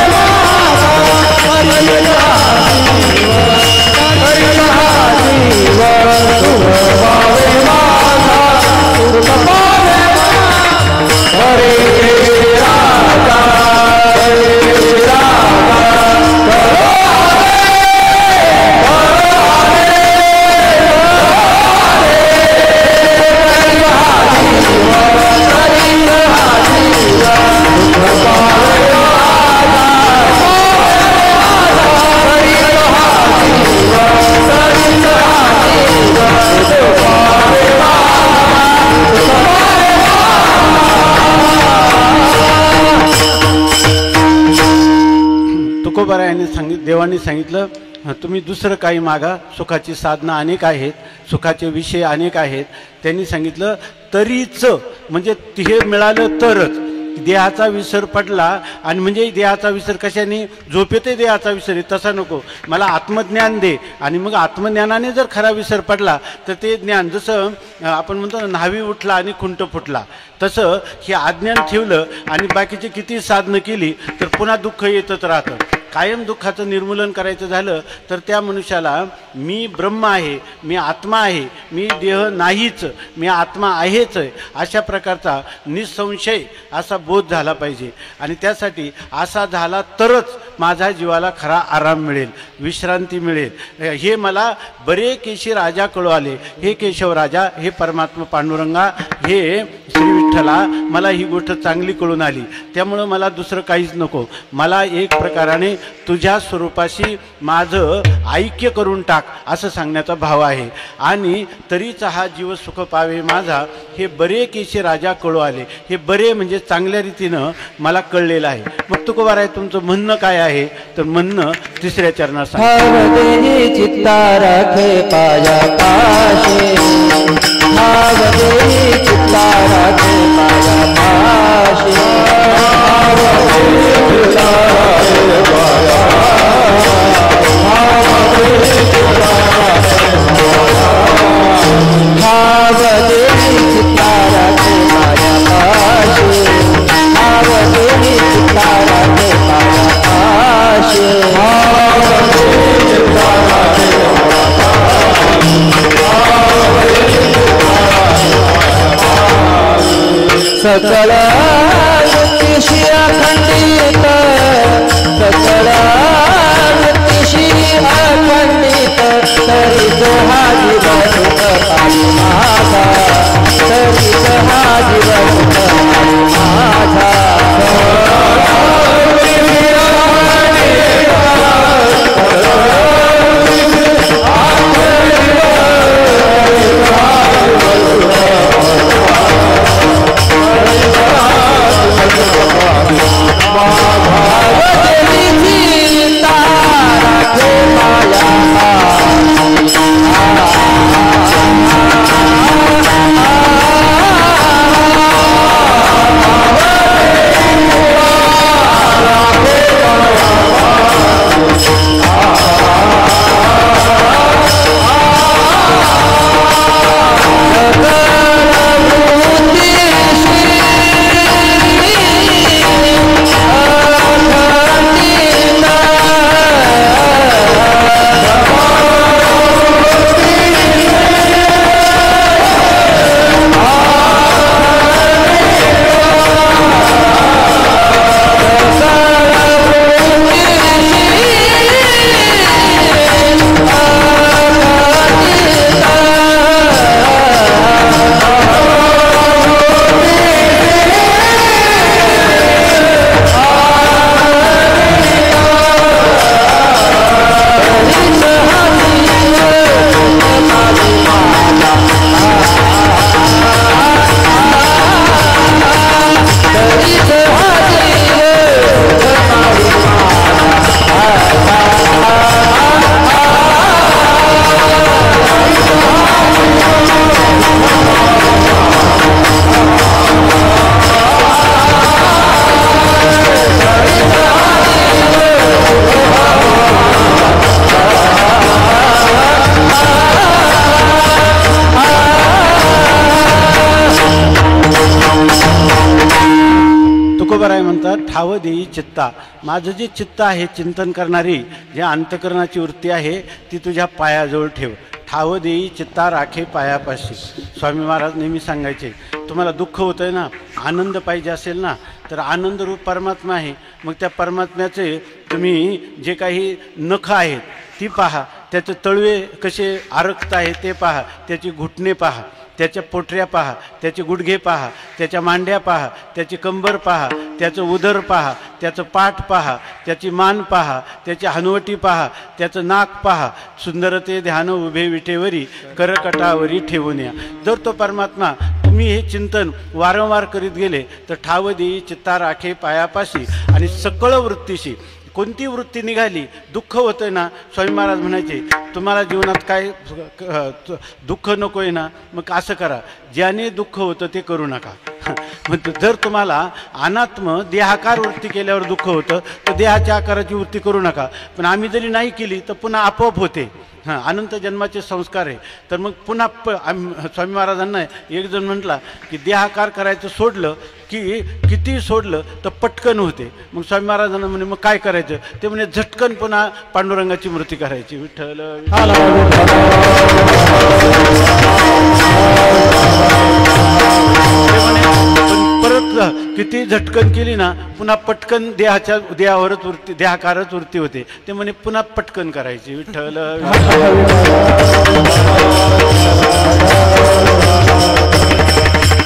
S1: देवाने सांगितलं, तुम्ही दुसरं काही मागा, सुखाची साधनं अनेक आहेत, सुखाचे विषय अनेक आहेत. त्यांनी सांगितलं तरीच, म्हणजे हे मिळालं तरच. देहाचा विसर पडला, आणि म्हणजे देहाचा विसर कशाने? झोपेते देहाचा विसर आहे, तसा नको. मला आत्मज्ञान दे. आणि मग आत्मज्ञानाने जर खरा विसर पडला तर ते ज्ञान, जसं आपण म्हणतो ना, न्हावी उठला आणि खुंट फुटला, तसं हे अज्ञान ठेवलं आणि बाकीची किती साधनं केली तर पुन्हा दुःख येतच राहतं. कायम दुःखाचं निर्मूलन करायचं झालं तर त्या मनुष्याला मी ब्रह्म आहे, मी आत्मा आहे, मी देह नाहीच, मी आत्मा आहेच, अशा प्रकारचा निसंशय असा बोध झाला पाहिजे. आणि त्यासाठी असा झाला तरच माझ्या जीवाला खरा आराम मिळेल, विश्रांती मिळेल. हे मला बरे केशी राजा कळू आले. हे केशव राजा, हे परमात्मा पांडुरंगा, हे श्री विठ्ठला, मला ही गोष्ट चांगली कळून आली. त्यामुळं मला दुसरं काहीच नको. मला एक प्रकाराने तुझ्या स्वरूपाशी माझं ऐक्य करून टाक, असं सांगण्याचा भाव आहे. आणि तरीच हा जीव सुख पावे माझा, हे बरे केशी राजा कळू आले. हे बरे म्हणजे चांगल्या रीतीनं मला कळलेलं आहे. मग तुकोबार आहे, तुमचं म्हणणं काय आहे? तर म्हणणं तिसऱ्या चरणात
S4: भावदेही चित्ता राखे पाया पाशे, भावदेही चित्ता राखे पाया पाशे, भावदेही चित्ता राखे पाया भावदेही चित्ता राखे पाया पाशे, भावदेही चित्ता राखे पाया पाशे, सकल वृत्तिशी अखंडित, सकल वृत्तिशी अखंडित, तरी तो हा जीव सुख पावी माझा, तरी तो हा जीव सुख पावी माझा. Oh
S1: म्हणतात ठाव देई चित्ता, माझं जे चित्त आहे चिंतन करणारी जे अंतकरणाची वृत्ती आहे ती तुझ्या पायाजवळ ठेव. ठाव देई चित्ता राखे पायापाशी. स्वामी महाराज नेहमी सांगायचे, तुम्हाला दुःख होतं आहे ना, आनंद पाहिजे असेल ना, तर आनंदरूप परमात्मा आहे. मग त्या परमात्म्याचे तुम्ही जे काही नख आहेत ती पहा, त्याचे तळवे कसे आरक्त आहे ते पहा, त्याची घुटणे पहा, त्याच्या पोटऱ्या पहा, त्याचे गुडघे पहा, त्याच्या मांड्या पहा, त्याची कंबर पहा, त्याचं उदर पहा, त्याचं पाठ पहा, त्याची मान पहा, त्याची हनुवटी पहा, त्याचं नाक पहा. सुंदरते ध्यान उभे विटेवरी करकटावरी ठेवून या. जर तो परमात्मा तुम्ही हे चिंतन वारंवार करीत गेले तर ठाव देई चित्ता राखे पायापाशी. आणि सकळ वृत्तीशी कोणती वृत्ती निघाली, दुःख होतं आहे ना, स्वामी महाराज म्हणायचे तुम्हाला जीवनात काय दुःख नको आहे ना, मग असं करा, ज्याने दुःख होतं ते करू नका. मग जर तुम्हाला अनात्म देहाकार वृत्ती केल्यावर दुःख होतं तर देहाच्या आकाराची वृत्ती करू नका. पण आम्ही जरी नाही केली तर पुन्हा आपोआप होते. अनंत जन्माचे संस्कार आहे. तर मग पुन्हा स्वामी महाराजांना एक जण म्हटला की देहाकार करायचं सोडलं की किती सोडलं तर पटकन होते. मग स्वामी महाराजांना म्हणे मग काय करायचं, ते म्हणे झटकन पुन्हा पांडुरंगाची मूर्ती करायची. विठ्ठल परत किती झटकन केली ना पुन्हा पटकन देहावरच वृत्ती, देहाकारच वृत्ती होते. ते म्हणे पुन्हा पटकन करायची. विठ्ठल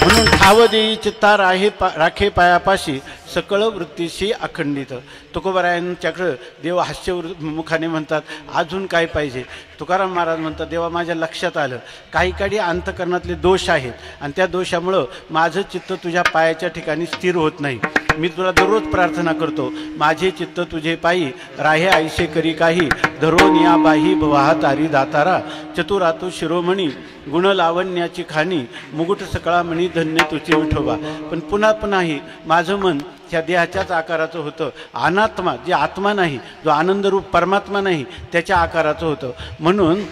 S1: म्हणून ठाव देई चित्ता राखे पायापाशी सकळ वृत्तीशी अखंडित. तुकोबारायांच्याकडं देव हास्य मुखाने म्हणतात अजून काय पाहिजे. तुकाराम महाराज म्हणतात देवा माझ्या लक्षात आलं काही काही अंतकरणातले दोष आहेत आणि त्या दोषामुळं माझं चित्त तुझ्या पायाच्या ठिकाणी स्थिर होत नाही. मी तुला दररोज प्रार्थना करतो, माझे चित्त तुझे पायी राहे ऐसे करी काही, धरोन या बाही भवाहा तारी दातारा, चतुरातू शिरोमणी गुण लावण्याची खाणी, मुकुट सकळामणी धन्य तुझे विठोबा. पण पुन्हा पुन्हाही माझं मन त्या देहाच्याच आकाराचं होतं. अनात्मा जे आत्मा नाही, जो आनंदरूप परमात्मा नाही, त्याच्या आकाराचं होतं. म्हणून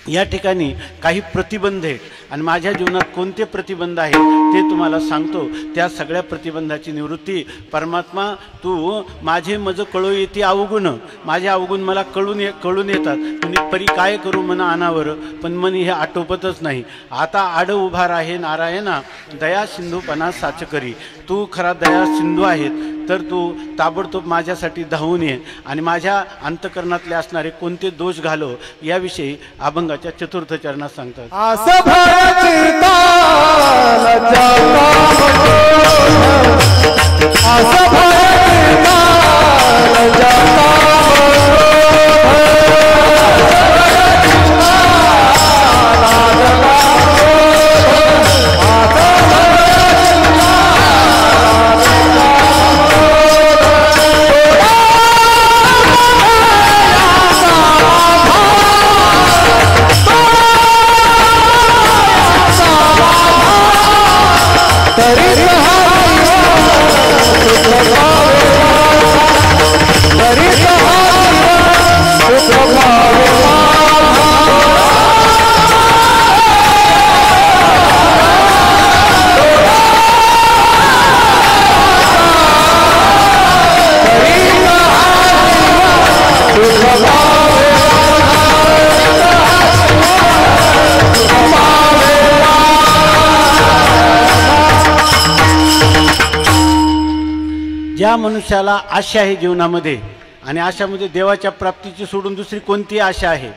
S1: या ठिकाणी काही प्रतिबंध आहेत आणि माझ्या जीवनात कोणते प्रतिबंध आहेत ते तुम्हाला सांगतो. त्या सगळ्या प्रतिबंधाची निवृत्ती परमात्मा तू माझे मज कळो येते अवगुण, माझे अवगुण मला कळून येतात. तुम्ही परी काय करू म्हणा अनावर, पण मन हे आटोपतच नाही. आता आड उभा राहे नारायणा, दया सिंधूपणा साच करी. तू खरा दया सिंधू आहेत तर तू ताबडतोब माझ्यासाठी धावून ये आणि माझ्या अंतकरणातले असणारे कोणते दोष घालो याविषयी अभंगाच्या चतुर्थ चरणात सांगतात. ज्या मनुष्याला आशा आहे जीवनामध्ये आणि आशामध्ये देवाच्या प्राप्तीची सोडून दुसरी कोणती आशा आहे,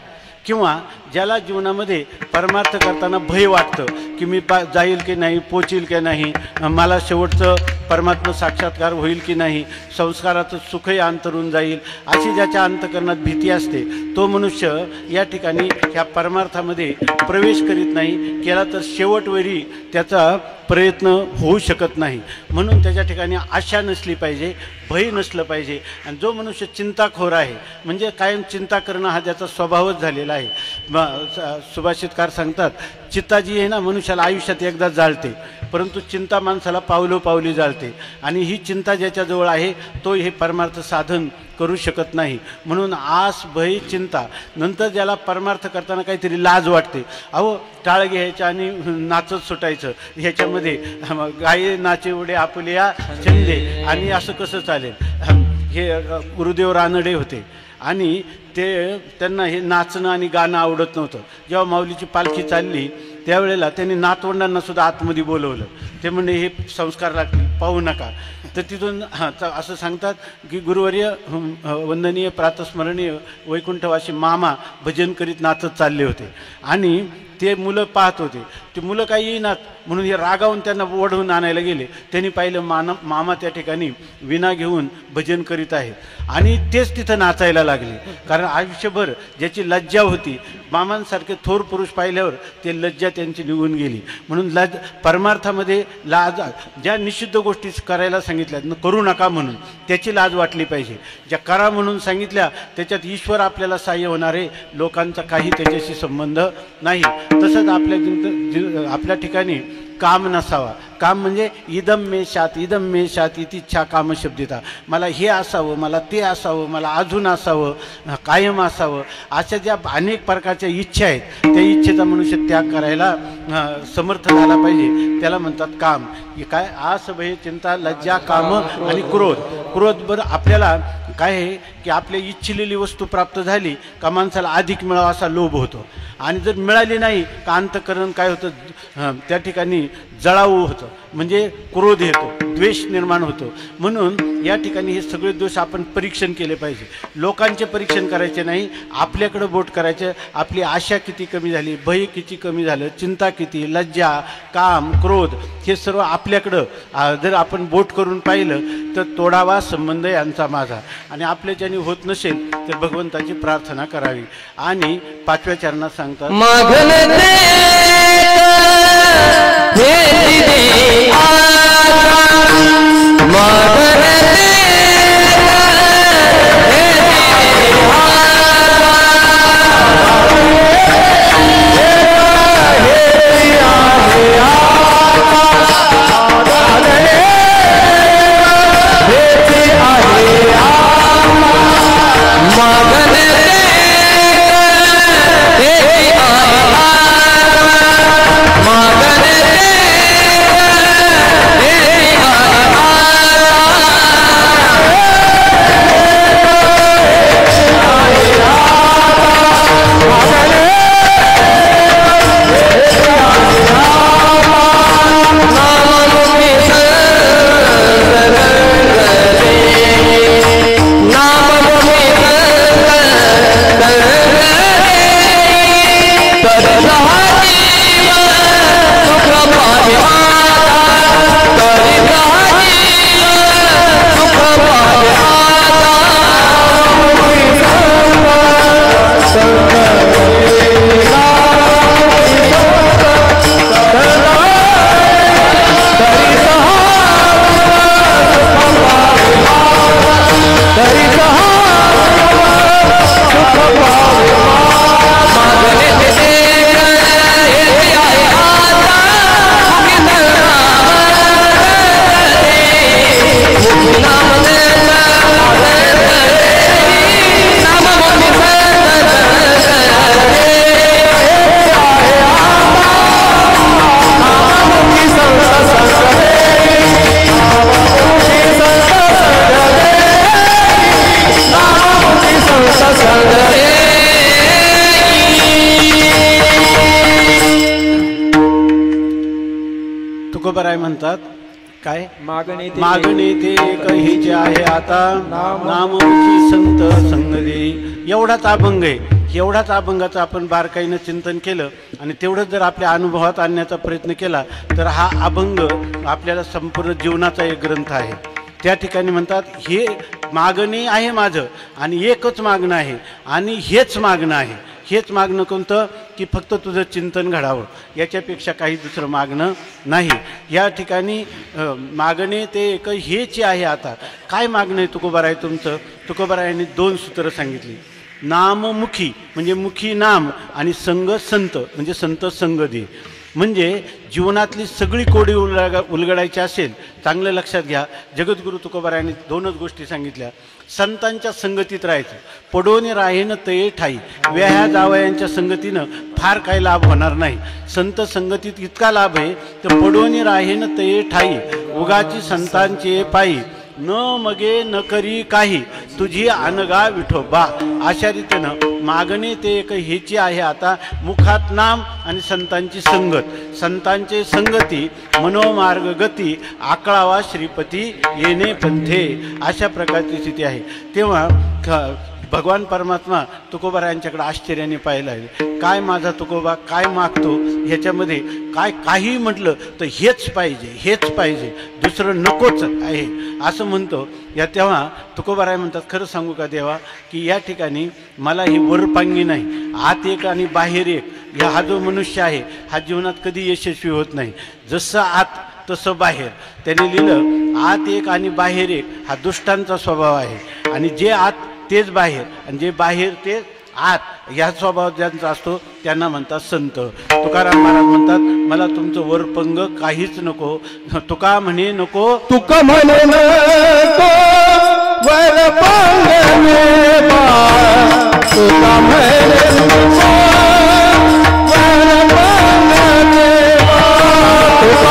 S1: किंवा ज्याला जीवनामध्ये परमार्थ करताना भय वाटतं की मी जाईल की नाही, पोचील की नाही, मला शेवटचं परमात्मा साक्षात्कार होईल की नाही, संस्काराचं सुखही अंतरून जाईल, अशी ज्याच्या अंतकरणात भीती असते तो मनुष्य या ठिकाणी ह्या परमार्थामध्ये प्रवेश करीत नाही. केला तर शेवटवेळी त्याचा प्रयत्न होऊ शकत नाही. म्हणून त्याच्या ठिकाणी आशा नसली पाहिजे, भय नसलं पाहिजे. आणि जो मनुष्य चिंताखोर आहे म्हणजे कायम चिंता करणं हा त्याचा स्वभावच झालेला आहे. सुभाषितकार सांगतात चिंता जी आहे ना मनुष्याला आयुष्यात एकदा जाळते, परंतु चिंता माणसाला पावलोपावली जाळते. आणि ही चिंता ज्याच्याजवळ आहे तो हे परमार्थ साधन करू शकत नाही. म्हणून आस भय चिंता. नंतर ज्याला परमार्थ करताना काहीतरी लाज वाटते, अहो टाळ घ्यायचं आणि नाचत सुटायचं, ह्याच्यामध्ये गाये नाचे उडे आपुलिया छंदे, आणि असं कसं चालेल. हे गुरुदेव रानडे होते आणि त्यांना हे नाचणं आणि गाणं आवडत नव्हतं. जेव्हा माऊलीची पालखी चालली त्यावेळेला त्यांनी नातवंडांना सुद्धा आतमध्ये बोलवलं. ते म्हणजे हे संस्कार लागतील, पाहू नका. तर तिथून असं सांगतात की गुरुवर्य वंदनीय प्रातस्मरणीय वैकुंठवासी मामा भजन करीत नाचत चालले होते आणि ते मुलं पाहत होते. ते मुलं काही येईनात म्हणून हे रागावून त्यांना ओढवून आणायला गेले. त्यांनी पाहिलं मामा त्या ठिकाणी विणा घेऊन भजन करीत आहेत आणि तेच तिथं नाचायला लागले. कारण आयुष्यभर ज्याची लज्जा होती, मामांसारखे थोर पुरुष पाहिल्यावर ते लज्जा त्यांची निघून गेली. म्हणून परमार्थामध्ये लाज, ज्या निषिद्ध गोष्टी करायला सांगितल्या करू नका म्हणून त्याची लाज वाटली पाहिजे. ज्या करा म्हणून सांगितल्या त्याच्यात ईश्वर आपल्याला सहाय्य होणार आहे, लोकांचा काही त्याच्याशी संबंध नाही. तसंच आपल्या ठिकाणी काम नसावा. काम म्हणजे इदम मे शात इतिच्छा कामशब्दिता. मला हे असावं, मला ते असावं, मला अजून असावं, कायम असावं, अशा ज्या अनेक प्रकारच्या इच्छा आहेत त्या इच्छेचा मनुष्य त्याग करायला समर्थ झाला पाहिजे. त्याला म्हणतात काम. काय आस भय चिंता लज्जा काम आणि क्रोध. बरं आपल्याला काय आहे की आपल्या इच्छिलेली वस्तू प्राप्त झाली का माणसाला अधिक मिळावा असा लोभ होतो, आणि जर मिळाली नाही का अंतःकरण काय होतं, त्या ठिकाणी जळाऊ होतं, म्हणजे क्रोध येतो, द्वेष निर्माण होतो. म्हणून या ठिकाणी हे सगळे दोष आपण परीक्षण केले पाहिजे. लोकांचे परीक्षण करायचे नाही, आपल्याकडं बोट करायचं. आपली आशा किती कमी झाली, भय किती कमी झालं, चिंता किती, लज्जा, काम, क्रोध, हे सर्व आपल्याकडं जर आपण बोट करून पाहिलं तर तोडावा संबंध यांचा माझा. आणि आपल्याच्याने होत नसेल तर भगवंताची प्रार्थना करावी. आणि 5व्या चरणात सांगतात तुकोबाराय म्हणतात काय, मागणे ते कहीचे आहे आता, नाममुखी संत संग दे. एवढाच अभंग आहे. एवढाच अभंगाचं आपण बारकाईनं चिंतन केलं आणि तेवढंच जर आपल्या अनुभवात आणण्याचा प्रयत्न केला तर हा अभंग आपल्याला संपूर्ण जीवनाचा एक ग्रंथ आहे. त्या ठिकाणी म्हणतात हे मागणे आहे माझं आणि एकच मागणं आहे आणि हेच मागणं आहे. हेच मागणं कोणतं की फक्त तुझं चिंतन घडावं, याच्यापेक्षा काही दुसरं मागणं नाही. या ठिकाणी मागणे ते एक हेच आहे. आता काय मागणं आहे तुकोबाराय तुमचं? तुकोबारायांनी 2 सूत्रं सांगितली. नाममुखी म्हणजे मुखी नाम आणि संग संत म्हणजे संत संग दे. म्हणजे जीवनातली सगळी कोडी उलगडायची असेल, चांगलं लक्षात घ्या. जगद्गुरु तुकोबारायांनी 2च गोष्टी सांगितल्या. संतांच्या संगतीत राहायचं. पडोनी राहेन तये ठाई. व्याह्या जावयांच्या संगतीनं फार काही लाभ होणार नाही. संत संगतीत इतका लाभ आहे तर पडोनी राहेन तये ठाई. उगाची संतांचे पायी न मगे न करी काही, तुझी अनगा विठोबा. अशा रीतीनं मागणे ते एक हेची आहे. आता मुखात नाम आणि संतांची संगत. संतांचे संगती मनोमार्ग गती, आकळावा श्रीपती येणे पंथे. अशा प्रकारची स्थिती आहे. तेव्हा भगवान परमात्मा तुकोबारायांच्याकडे आश्चर्याने पाहिलं आहे. काय माझा तुकोबा काय मागतो, ह्याच्यामध्ये काय काही म्हटलं तर हेच पाहिजे, हेच पाहिजे, दुसरं नकोच आहे असं म्हणतो. या तेव्हा तुकोबाराय म्हणतात, खरं सांगू का देवा, की या ठिकाणी मला ही वरपांगी नाही, आत एक आणि बाहेर एक. हा जो मनुष्य आहे हा जीवनात कधी यशस्वी होत नाही. जसं आत तसं बाहेर. त्याने लिहिलं, आत एक आणि बाहेर एक हा दुष्टांचा स्वभाव आहे. आणि जे आत तेच बाहेर आणि जे बाहेर ते आत, ह्या स्वभाव ज्यांचा असतो त्यांना म्हणतात संत. तुकाराम महाराज म्हणतात, मला तुमचं वरपंग काहीच नको. तुका म्हणे नको,
S3: तुका म्हणे नको वरपंग नेबा. तुका म्हणे नको वरपंग नेबा. तुका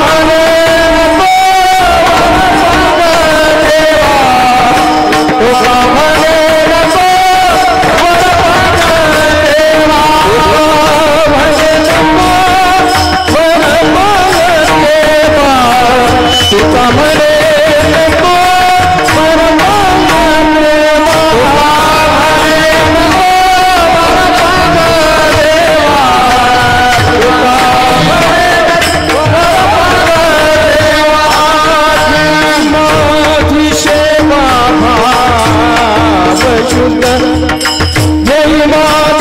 S3: म्हणे नको वरपंग नेबा. तुका म्हणे तुका म्हणे नको वरपंग नेबा. माझी सेवा भाव शुद्ध, देई माझी सेवा भाव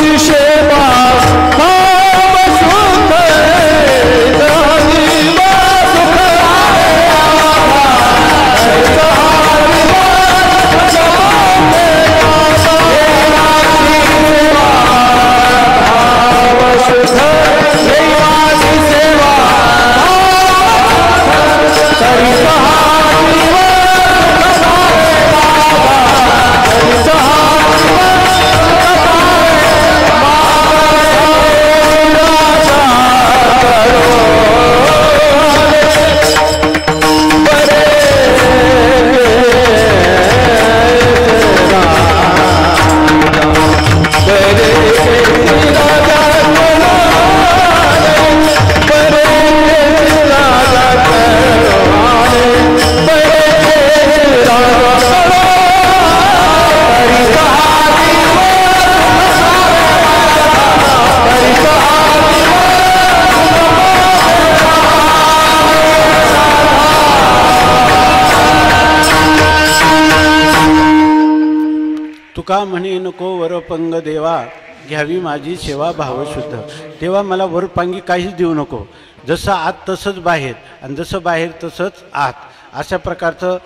S3: शुद्ध.
S1: तुका म्हणे नको वरपंग देवा, घ्यावी माझी सेवा भावशुद्ध. तेव्हा मला वरपांगी काहीच देऊ नको. जसं आत तसंच बाहेर आणि जसं बाहेर तसंच आत. अशा प्रकारचं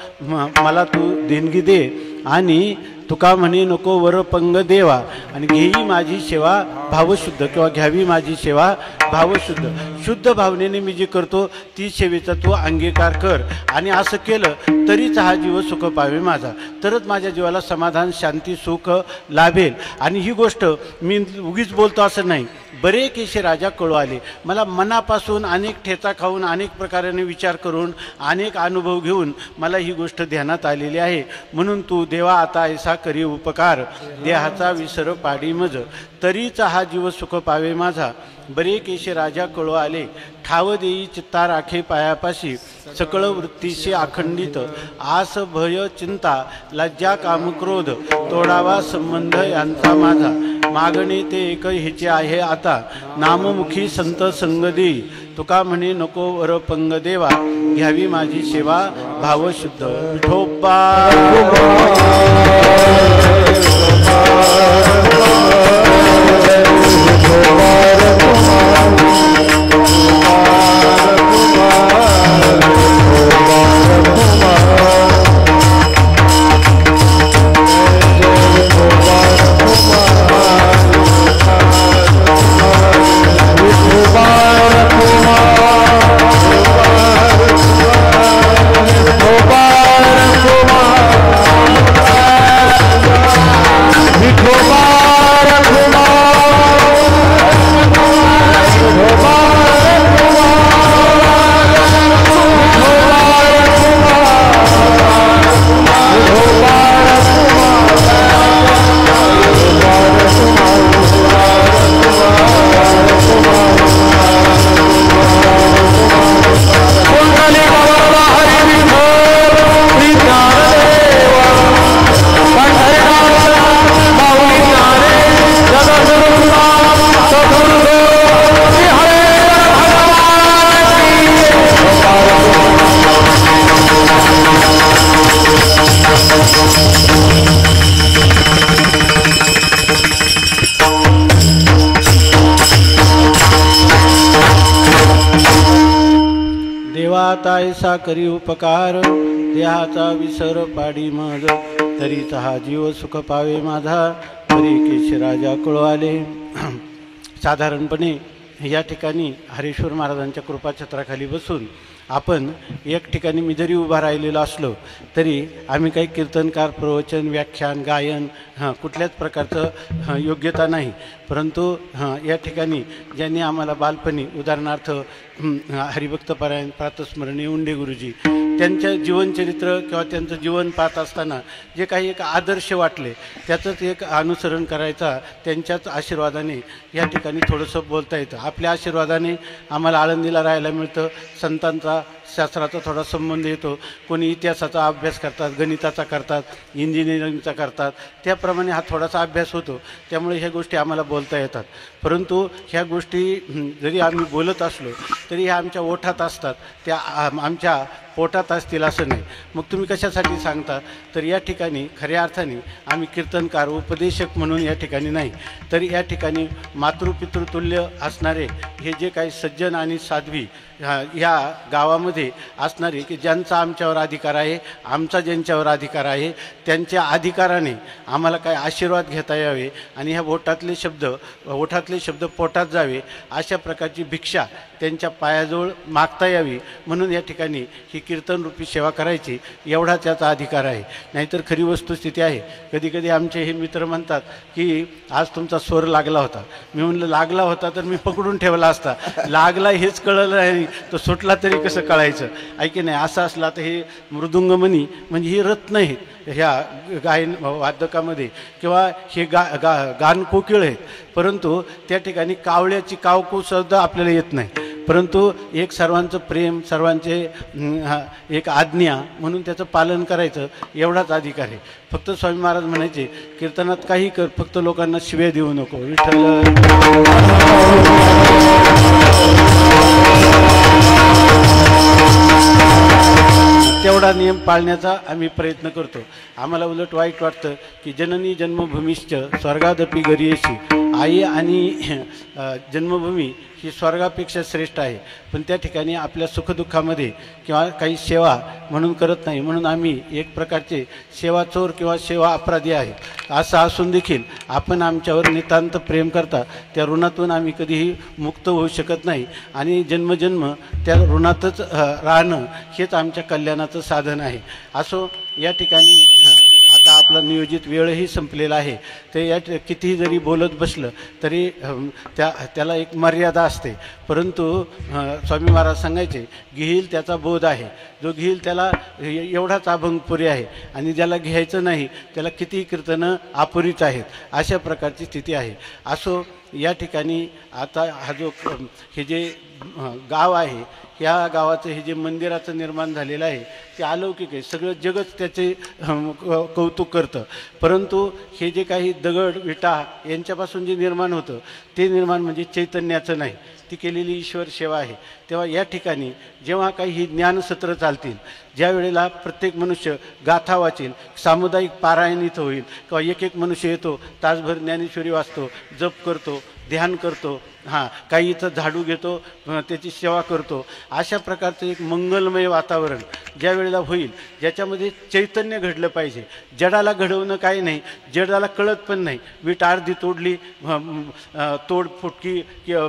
S1: मला तू देणगी दे. आणि तुका म्हणे नको वरपंग देवा आणि घेई माझी सेवा भावशुद्ध, किंवा घ्यावी माझी सेवा भावशुद्ध. शुद्ध भावनेने मी जी करतो ती सेवेचा तू अंगीकार कर. आणि असं केलं तरीच हा जीव सुख पावे माझा, तरच माझ्या जीवाला समाधान शांती सुख लाभेल. आणि ही गोष्ट मी उगीच बोलतो असं नाही. बरे केशे राजा कळू आले. मला मनापासून अनेक ठेचा खाऊन अनेक प्रकाराने विचार करून अनेक अनुभव घेऊन मला ही गोष्ट ध्यानात आलेली आहे. म्हणून तू देवा आता ऐसा करी उपकार, देहाचा विसर पाडी मज, तरीच हा जीव सुख पावे माझा. बरे केशे राजा कळू आले, ठाव देई चित्ता राखे पायापाशी. सकळ वृत्तीशी अखंडित, आस भय चिंता लज्जा कामक्रोध, तोडावा संबंध यांचा माझा. मागणे ते एक हेचे आहे आता, नाममुखी संत संगदी. तुका म्हणे नको वरपंग देवा, घ्यावी माझी सेवा भावशुद्ध. विठोबा
S3: Bye.
S1: तायसा करी उपकार, देहाचा विसर पाडी मज, तरीचा हा जीव सुख पावे माझा, तरी केशराजा कळू आले. साधारणपणे या ठिकाणी हरेश्वर महाराजांच्या कृपाछत्राखाली बसून आपण एक ठिकाणी मी जरी उभा राहिलेलो असलो तरी आम्ही काही कीर्तनकार, प्रवचन, व्याख्यान, गायन कुठल्याच प्रकारचं योग्यता नाही. परंतु या ठिकाणी ज्यांनी आम्हाला बालपणी, उदाहरणार्थ हरिभक्तपरायण प्रातस्मरणीय उंडे गुरुजी, त्यांच्या जीवनचरित्र किंवा त्यांचं जीवन पाहत असताना जे काही एक आदर्श वाटले त्याचंच एक अनुसरण करायचा, त्यांच्याच आशीर्वादाने या ठिकाणी थोडंसं बोलता येतं. आपल्या आशीर्वादाने आम्हाला आळंदीला राहायला मिळतं. संतांचा, शास्त्राचा थोडा संबंध येतो. कोणी इतिहासाचा अभ्यास करतात, गणिताचा करतात, इंजिनिअरिंगचा करतात, त्याप्रमाणे हा थोडासा अभ्यास होतो. त्यामुळे ह्या गोष्टी आम्हाला बोलता येतात. परंतु ह्या गोष्टी जरी आम्ही बोलत असलो तरी ह्या आमच्या ओठात असतात, त्या आमच्या पोटात असतील असं नाही. मग तुम्ही कशासाठी सांगता? तर या ठिकाणी खऱ्या अर्थाने आम्ही कीर्तनकार, उपदेशक म्हणून या ठिकाणी नाही, तर या ठिकाणी मातृपितृतुल्य असणारे हे जे काही सज्जन आणि साध्वी ह्या गावामध्ये असणारे, की ज्यांचा आमच्यावर अधिकार आहे, आमचा ज्यांच्यावर अधिकार आहे, त्यांच्या अधिकाराने आम्हाला काय आशीर्वाद घेता यावे आणि ह्या ओठातले शब्द पोटात जावे, अशा प्रकारची भिक्षा त्यांच्या पायाजवळ मागता यावी म्हणून या ठिकाणी ही कीर्तनरूपी सेवा करायची, एवढा त्याचा अधिकार आहे. नाहीतर खरी वस्तुस्थिती आहे, कधीकधी आमचे हे मित्र म्हणतात की आज तुमचा स्वर लागला होता. मी म्हणलं लागला होता तर मी पकडून ठेवला असता, लागला हेच कळलं नाही तो सुटला तरी कसं कळायचं, ऐकी नाही. असं असला तर हे मृदुंगमणी म्हणजे ही रत्न आहेत ह्या गायन वादकामध्ये, किंवा हे गान कोकिळ आहेत, परंतु त्या ठिकाणी कावळ्याची कावकू सुद्धा आपल्याला येत नाही. परंतु एक सर्वांचं प्रेम, सर्वांचे एक आज्ञा म्हणून त्याचं पालन करायचं, एवढाच अधिकार आहे. फक्त स्वामी महाराज म्हणायचे, कीर्तनात काही कर, फक्त लोकांना शिव्या देऊ नको. विठ्ठल तेवढा नियम पाळण्याचा आम्ही प्रयत्न करतो. आम्हाला उलट वाईट वाटतं की जननी जन्मभूमीश्च स्वर्गादपि गरीयसी, आई आणि जन्मभूमी ही स्वर्गापेक्षा श्रेष्ठ आहे, पण त्या ठिकाणी आपल्या सुखदुःखामध्ये किंवा काही सेवा म्हणून करत नाही. म्हणून आम्ही एक प्रकारचे सेवा चोर किंवा सेवा अपराधी आहे. असं असून देखील आपण आमच्यावर नितांत प्रेम करता, त्या ऋणातून आम्ही कधीही मुक्त होऊ शकत नाही आणि जन्मजन्म त्या ऋणातच राहणं हेच आमच्या कल्याणाचं साधन आहे. असो, या ठिकाणी आता आपला नियोजित वेळही संपलेला आहे. ते या कितीही जरी बोलत बसलं तरी त्याला एक मर्यादा असते. परंतु स्वामी महाराज सांगायचे, घेईल त्याचा बोध आहे, जो घेईल त्याला एवढाच अभंग पुरे आहे, आणि ज्याला घ्यायचं नाही त्याला कितीही कीर्तनं अपुरीच आहेत, अशा प्रकारची स्थिती आहे. असो, या ठिकाणी आता हा जो हे जे गाव आहे, या गावाचं हे जे मंदिराचं निर्माण झालेलं आहे ते अलौकिक आहे. सगळं जगच त्याचे कौतुक करतं. परंतु हे जे काही दगड विटा यांच्यापासून जे निर्माण होतं ते निर्माण म्हणजे चैतन्याचं नाही, ती केलेली ईश्वर सेवा आहे. तेव्हा या ठिकाणी जेव्हा काही ही ज्ञानसत्र चालतील, ज्या वेळेला प्रत्येक मनुष्य गाथा वाचेल, सामुदायिक पारायण इथं होईल, किंवा एक मनुष्य येतो, तासभर ज्ञानेश्वरी वाचतो, जप करतो, ध्यान करतो, काही इथं झाडू घेतो, त्याची सेवा करतो, अशा प्रकारचं एक मंगलमय वातावरण ज्या वेळेला होईल, ज्याच्यामध्ये चैतन्य घडलं पाहिजे. जडाला घडवणं काही नाही, जडाला कळत पण नाही. वीट अर्धी तोडली, तोड फुटकी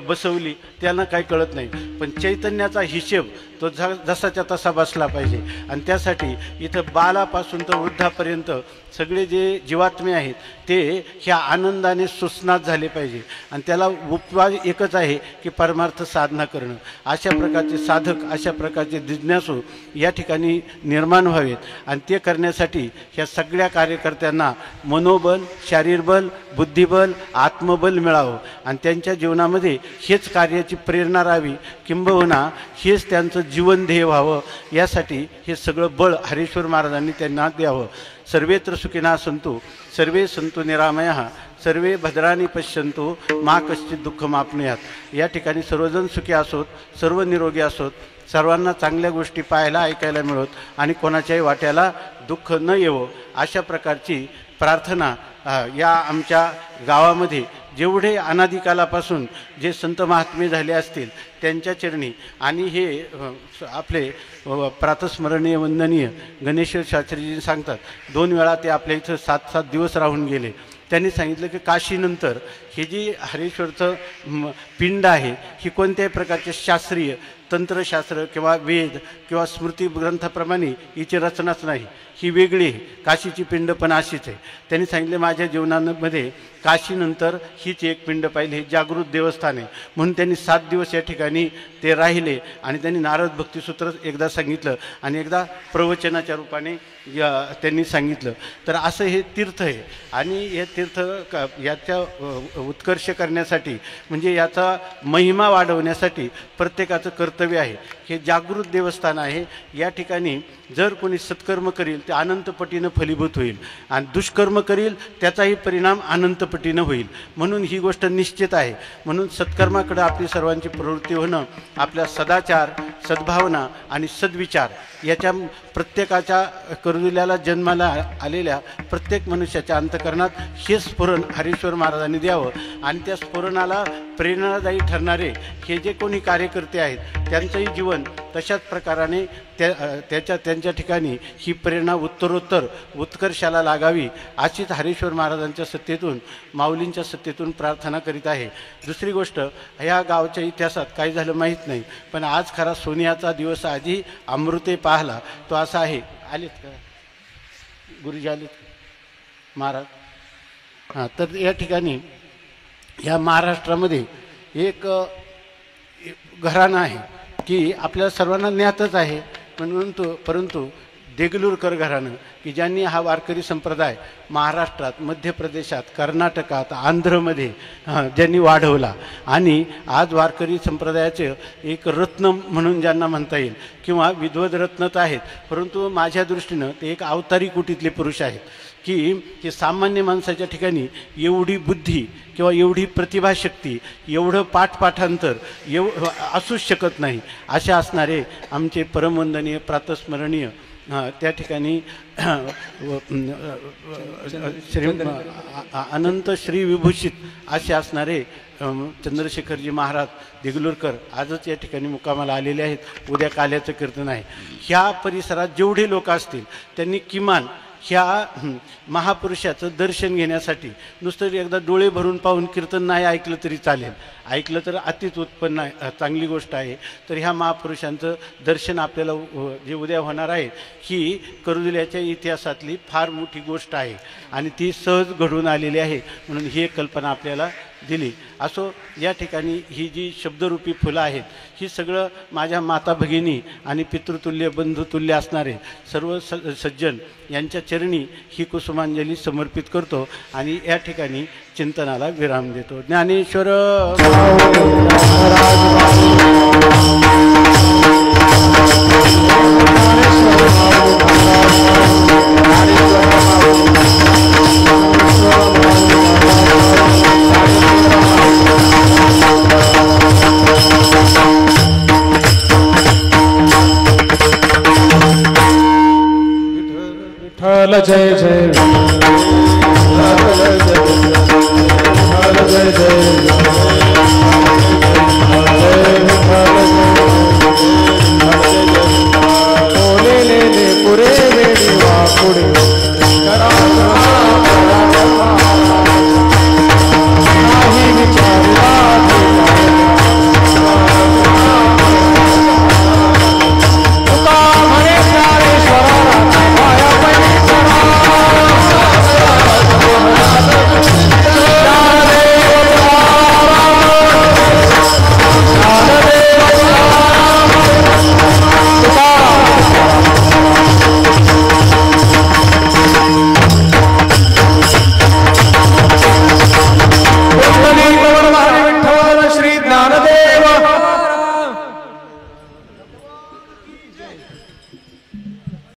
S1: बसवली, त्यांना काही कळत नाही. पण चैतन्याचा हिशेब तो जसाच्या तसा बसला पाहिजे. आणि त्यासाठी इथं बालापासून तर वृद्धापर्यंत सगळे जे जीवात्मे आहेत ते ह्या आनंदाने सुस्नात झाले पाहिजे. आणि त्याला उपवास एकच आहे की परमार्थ साधना करणं. अशा प्रकारचे साधक, अशा प्रकारचे जिज्ञासू या ठिकाणी निर्माण व्हावेत. आणि ते करण्यासाठी ह्या सगळ्या कार्यकर्त्यांना मनोबल, शारीरबल, बुद्धिबल, आत्मबल मिळावं आणि त्यांच्या जीवनामध्ये हेच कार्याची प्रेरणा राहावी, किंबहुना हेच त्यांचं जीवन ध्येय व्हावं. यासाठी हे सगळं बळ हरेश्वर महाराजांनी त्यांना द्यावं. सर्वेत्र सुखिनः सन्तु सर्वे सन्तु निरामयः सर्वे भद्राणि पश्यन्तु मा कश्चित् दुःखमाप्नुयात्. या ठिकाणी सर्वजण सुखी असोत, सर्व निरोगी असोत, सर्वांना चांगल्या गोष्टी पाहायला ऐकायला मिळत आणि कोणाच्याही वाट्याला दुःख न येवो, अशा प्रकारची प्रार्थना या आमच्या गावामध्ये जेवढे अनादिकालापासून जे संत महात्मे झाले असतील त्यांच्या चरणी आणि हे आपले प्रातस्मरणीय वंदनीय गणेश्वर शास्त्रीजी सांगतात 2 वेळा ते आपल्या इथं 7-7 दिवस राहून गेले. त्यांनी सांगितलं की काशीनंतर ही जी हरेश्वरचं पिंड आहे ही कोणत्याही प्रकारचे शास्त्रीय तंत्रशास्त्र किंवा वेद किंवा स्मृती ग्रंथाप्रमाणे हिची रचनाच नाही, ही वेगळी आहे. काशीची पिंड पण अशीच आहे. त्यांनी सांगितले माझ्या जीवनामध्ये काशीनंतर हीच एक पिंड पाहिली, हे जागृत देवस्थान आहे. म्हणून त्यांनी 7 दिवस या ठिकाणी ते राहिले आणि त्यांनी नारद भक्तिसूत्र एकदा सांगितलं आणि एकदा प्रवचनाच्या रूपाने त्यांनी सांगितलं. तर असं हे तीर्थ आहे आणि हे तीर्थ याच्या उत्कर्ष करण्यासाठी म्हणजे याचा महिमा वाढवण्यासाठी प्रत्येकाचं कर्तव्य आहे. हे जागृत देवस्थान आहे. या ठिकाणी जर कोणी सत्कर्म करील ते अनंतपटीनं फलीभूत होईल आणि दुष्कर्म करील त्याचाही परिणाम अनंतपटीनं होईल. म्हणून ही गोष्ट निश्चित आहे. म्हणून सत्कर्माकडे आपली सर्वांची प्रवृत्ती होणं, आपल्या सदाचार, सद्भावना आणि सद्विचार याच्या प्रत्येकाच्या करुदिल्याला जन्माला आलेल्या प्रत्येक मनुष्याच्या अंतःकरणात हे स्फुरण हरीश्वर महाराजांनी द्यावं आणि त्या स्फुरणाला प्रेरणादायी ठरणारे हे जे कोणी कार्यकर्ते आहेत त्यांचंही जीवन तशाच प्रकाराने त्यांच्या ठिकाणी ही प्रेरणा उत्तरोत्तर उत्कर्षाला लागावी अशीच हरीश्वर महाराजांच्या सत्तेतून माऊलींच्या सत्तेतून प्रार्थना करीत आहे. दुसरी गोष्ट, ह्या गावच्या इतिहासात काय झालं माहीत नाही, पण आज खरा सोनियाचा दिवस आधी अमृते पाहला तो असा आहे. आलेत का गुरुजी? आलेत महाराज? हां, तर या ठिकाणी ह्या महाराष्ट्रामध्ये एक घराणं आहे की आपल्या सर्वांना ज्ञातच आहे, परंतु देगलूरकर घराणं की ज्यांनी हा वारकरी संप्रदाय महाराष्ट्रात, मध्य प्रदेशात, कर्नाटकात, आंध्रमध्ये ज्यांनी वाढवला आणि आज वारकरी संप्रदायाचे एक रत्न म्हणून ज्यांना म्हणता येईल किंवा विद्वद रत्नच आहेत, परंतु माझ्या दृष्टीनं ते एक अवतारी कुटीतले पुरुष आहेत की ते सामान्य माणसाच्या ठिकाणी एवढी बुद्धी किंवा एवढी प्रतिभाशक्ती, एवढं पाठपाठांतर असूच शकत नाही. असे असणारे आमचे परमवंदनीय प्रातस्मरणीय त्या ठिकाणी अनंत श्री विभूषित असे असणारे चंद्रशेखरजी महाराज देगलूरकर आजच या ठिकाणी मुक्कामाला आलेले आहेत. उद्या काल्याचं कीर्तन आहे. ह्या परिसरात जेवढे लोक असतील त्यांनी किमान ह्या महापुरुषाचं दर्शन घेण्यासाठी नुसतं एकदा डोळे भरून पाहून कीर्तन नाही ऐकलं तरी चालेल, ऐकलं तर अतिच उत्पन्न आहे, चांगली गोष्ट आहे. तर ह्या महापुरुषांचं दर्शन आपल्याला जे उद्या होणार आहे ही करुदिल्याच्या इतिहासातली फार मोठी गोष्ट आहे आणि ती सहज घडून आलेली आहे. म्हणून ही एक कल्पना आपल्याला दिली. असो, या ठिकाणी ही जी शब्दरूपी फुलं आहेत ही सगळं माझ्या माता भगिनी आणि पितृतुल्य बंधुतुल्य असणारे सर्व सज्जन यांच्या चरणी ही कुसुमांजली समर्पित करतो आणि या ठिकाणी चिंतनाला विराम देतो. ज्ञानेश्वर
S3: विठ्ठल जय जय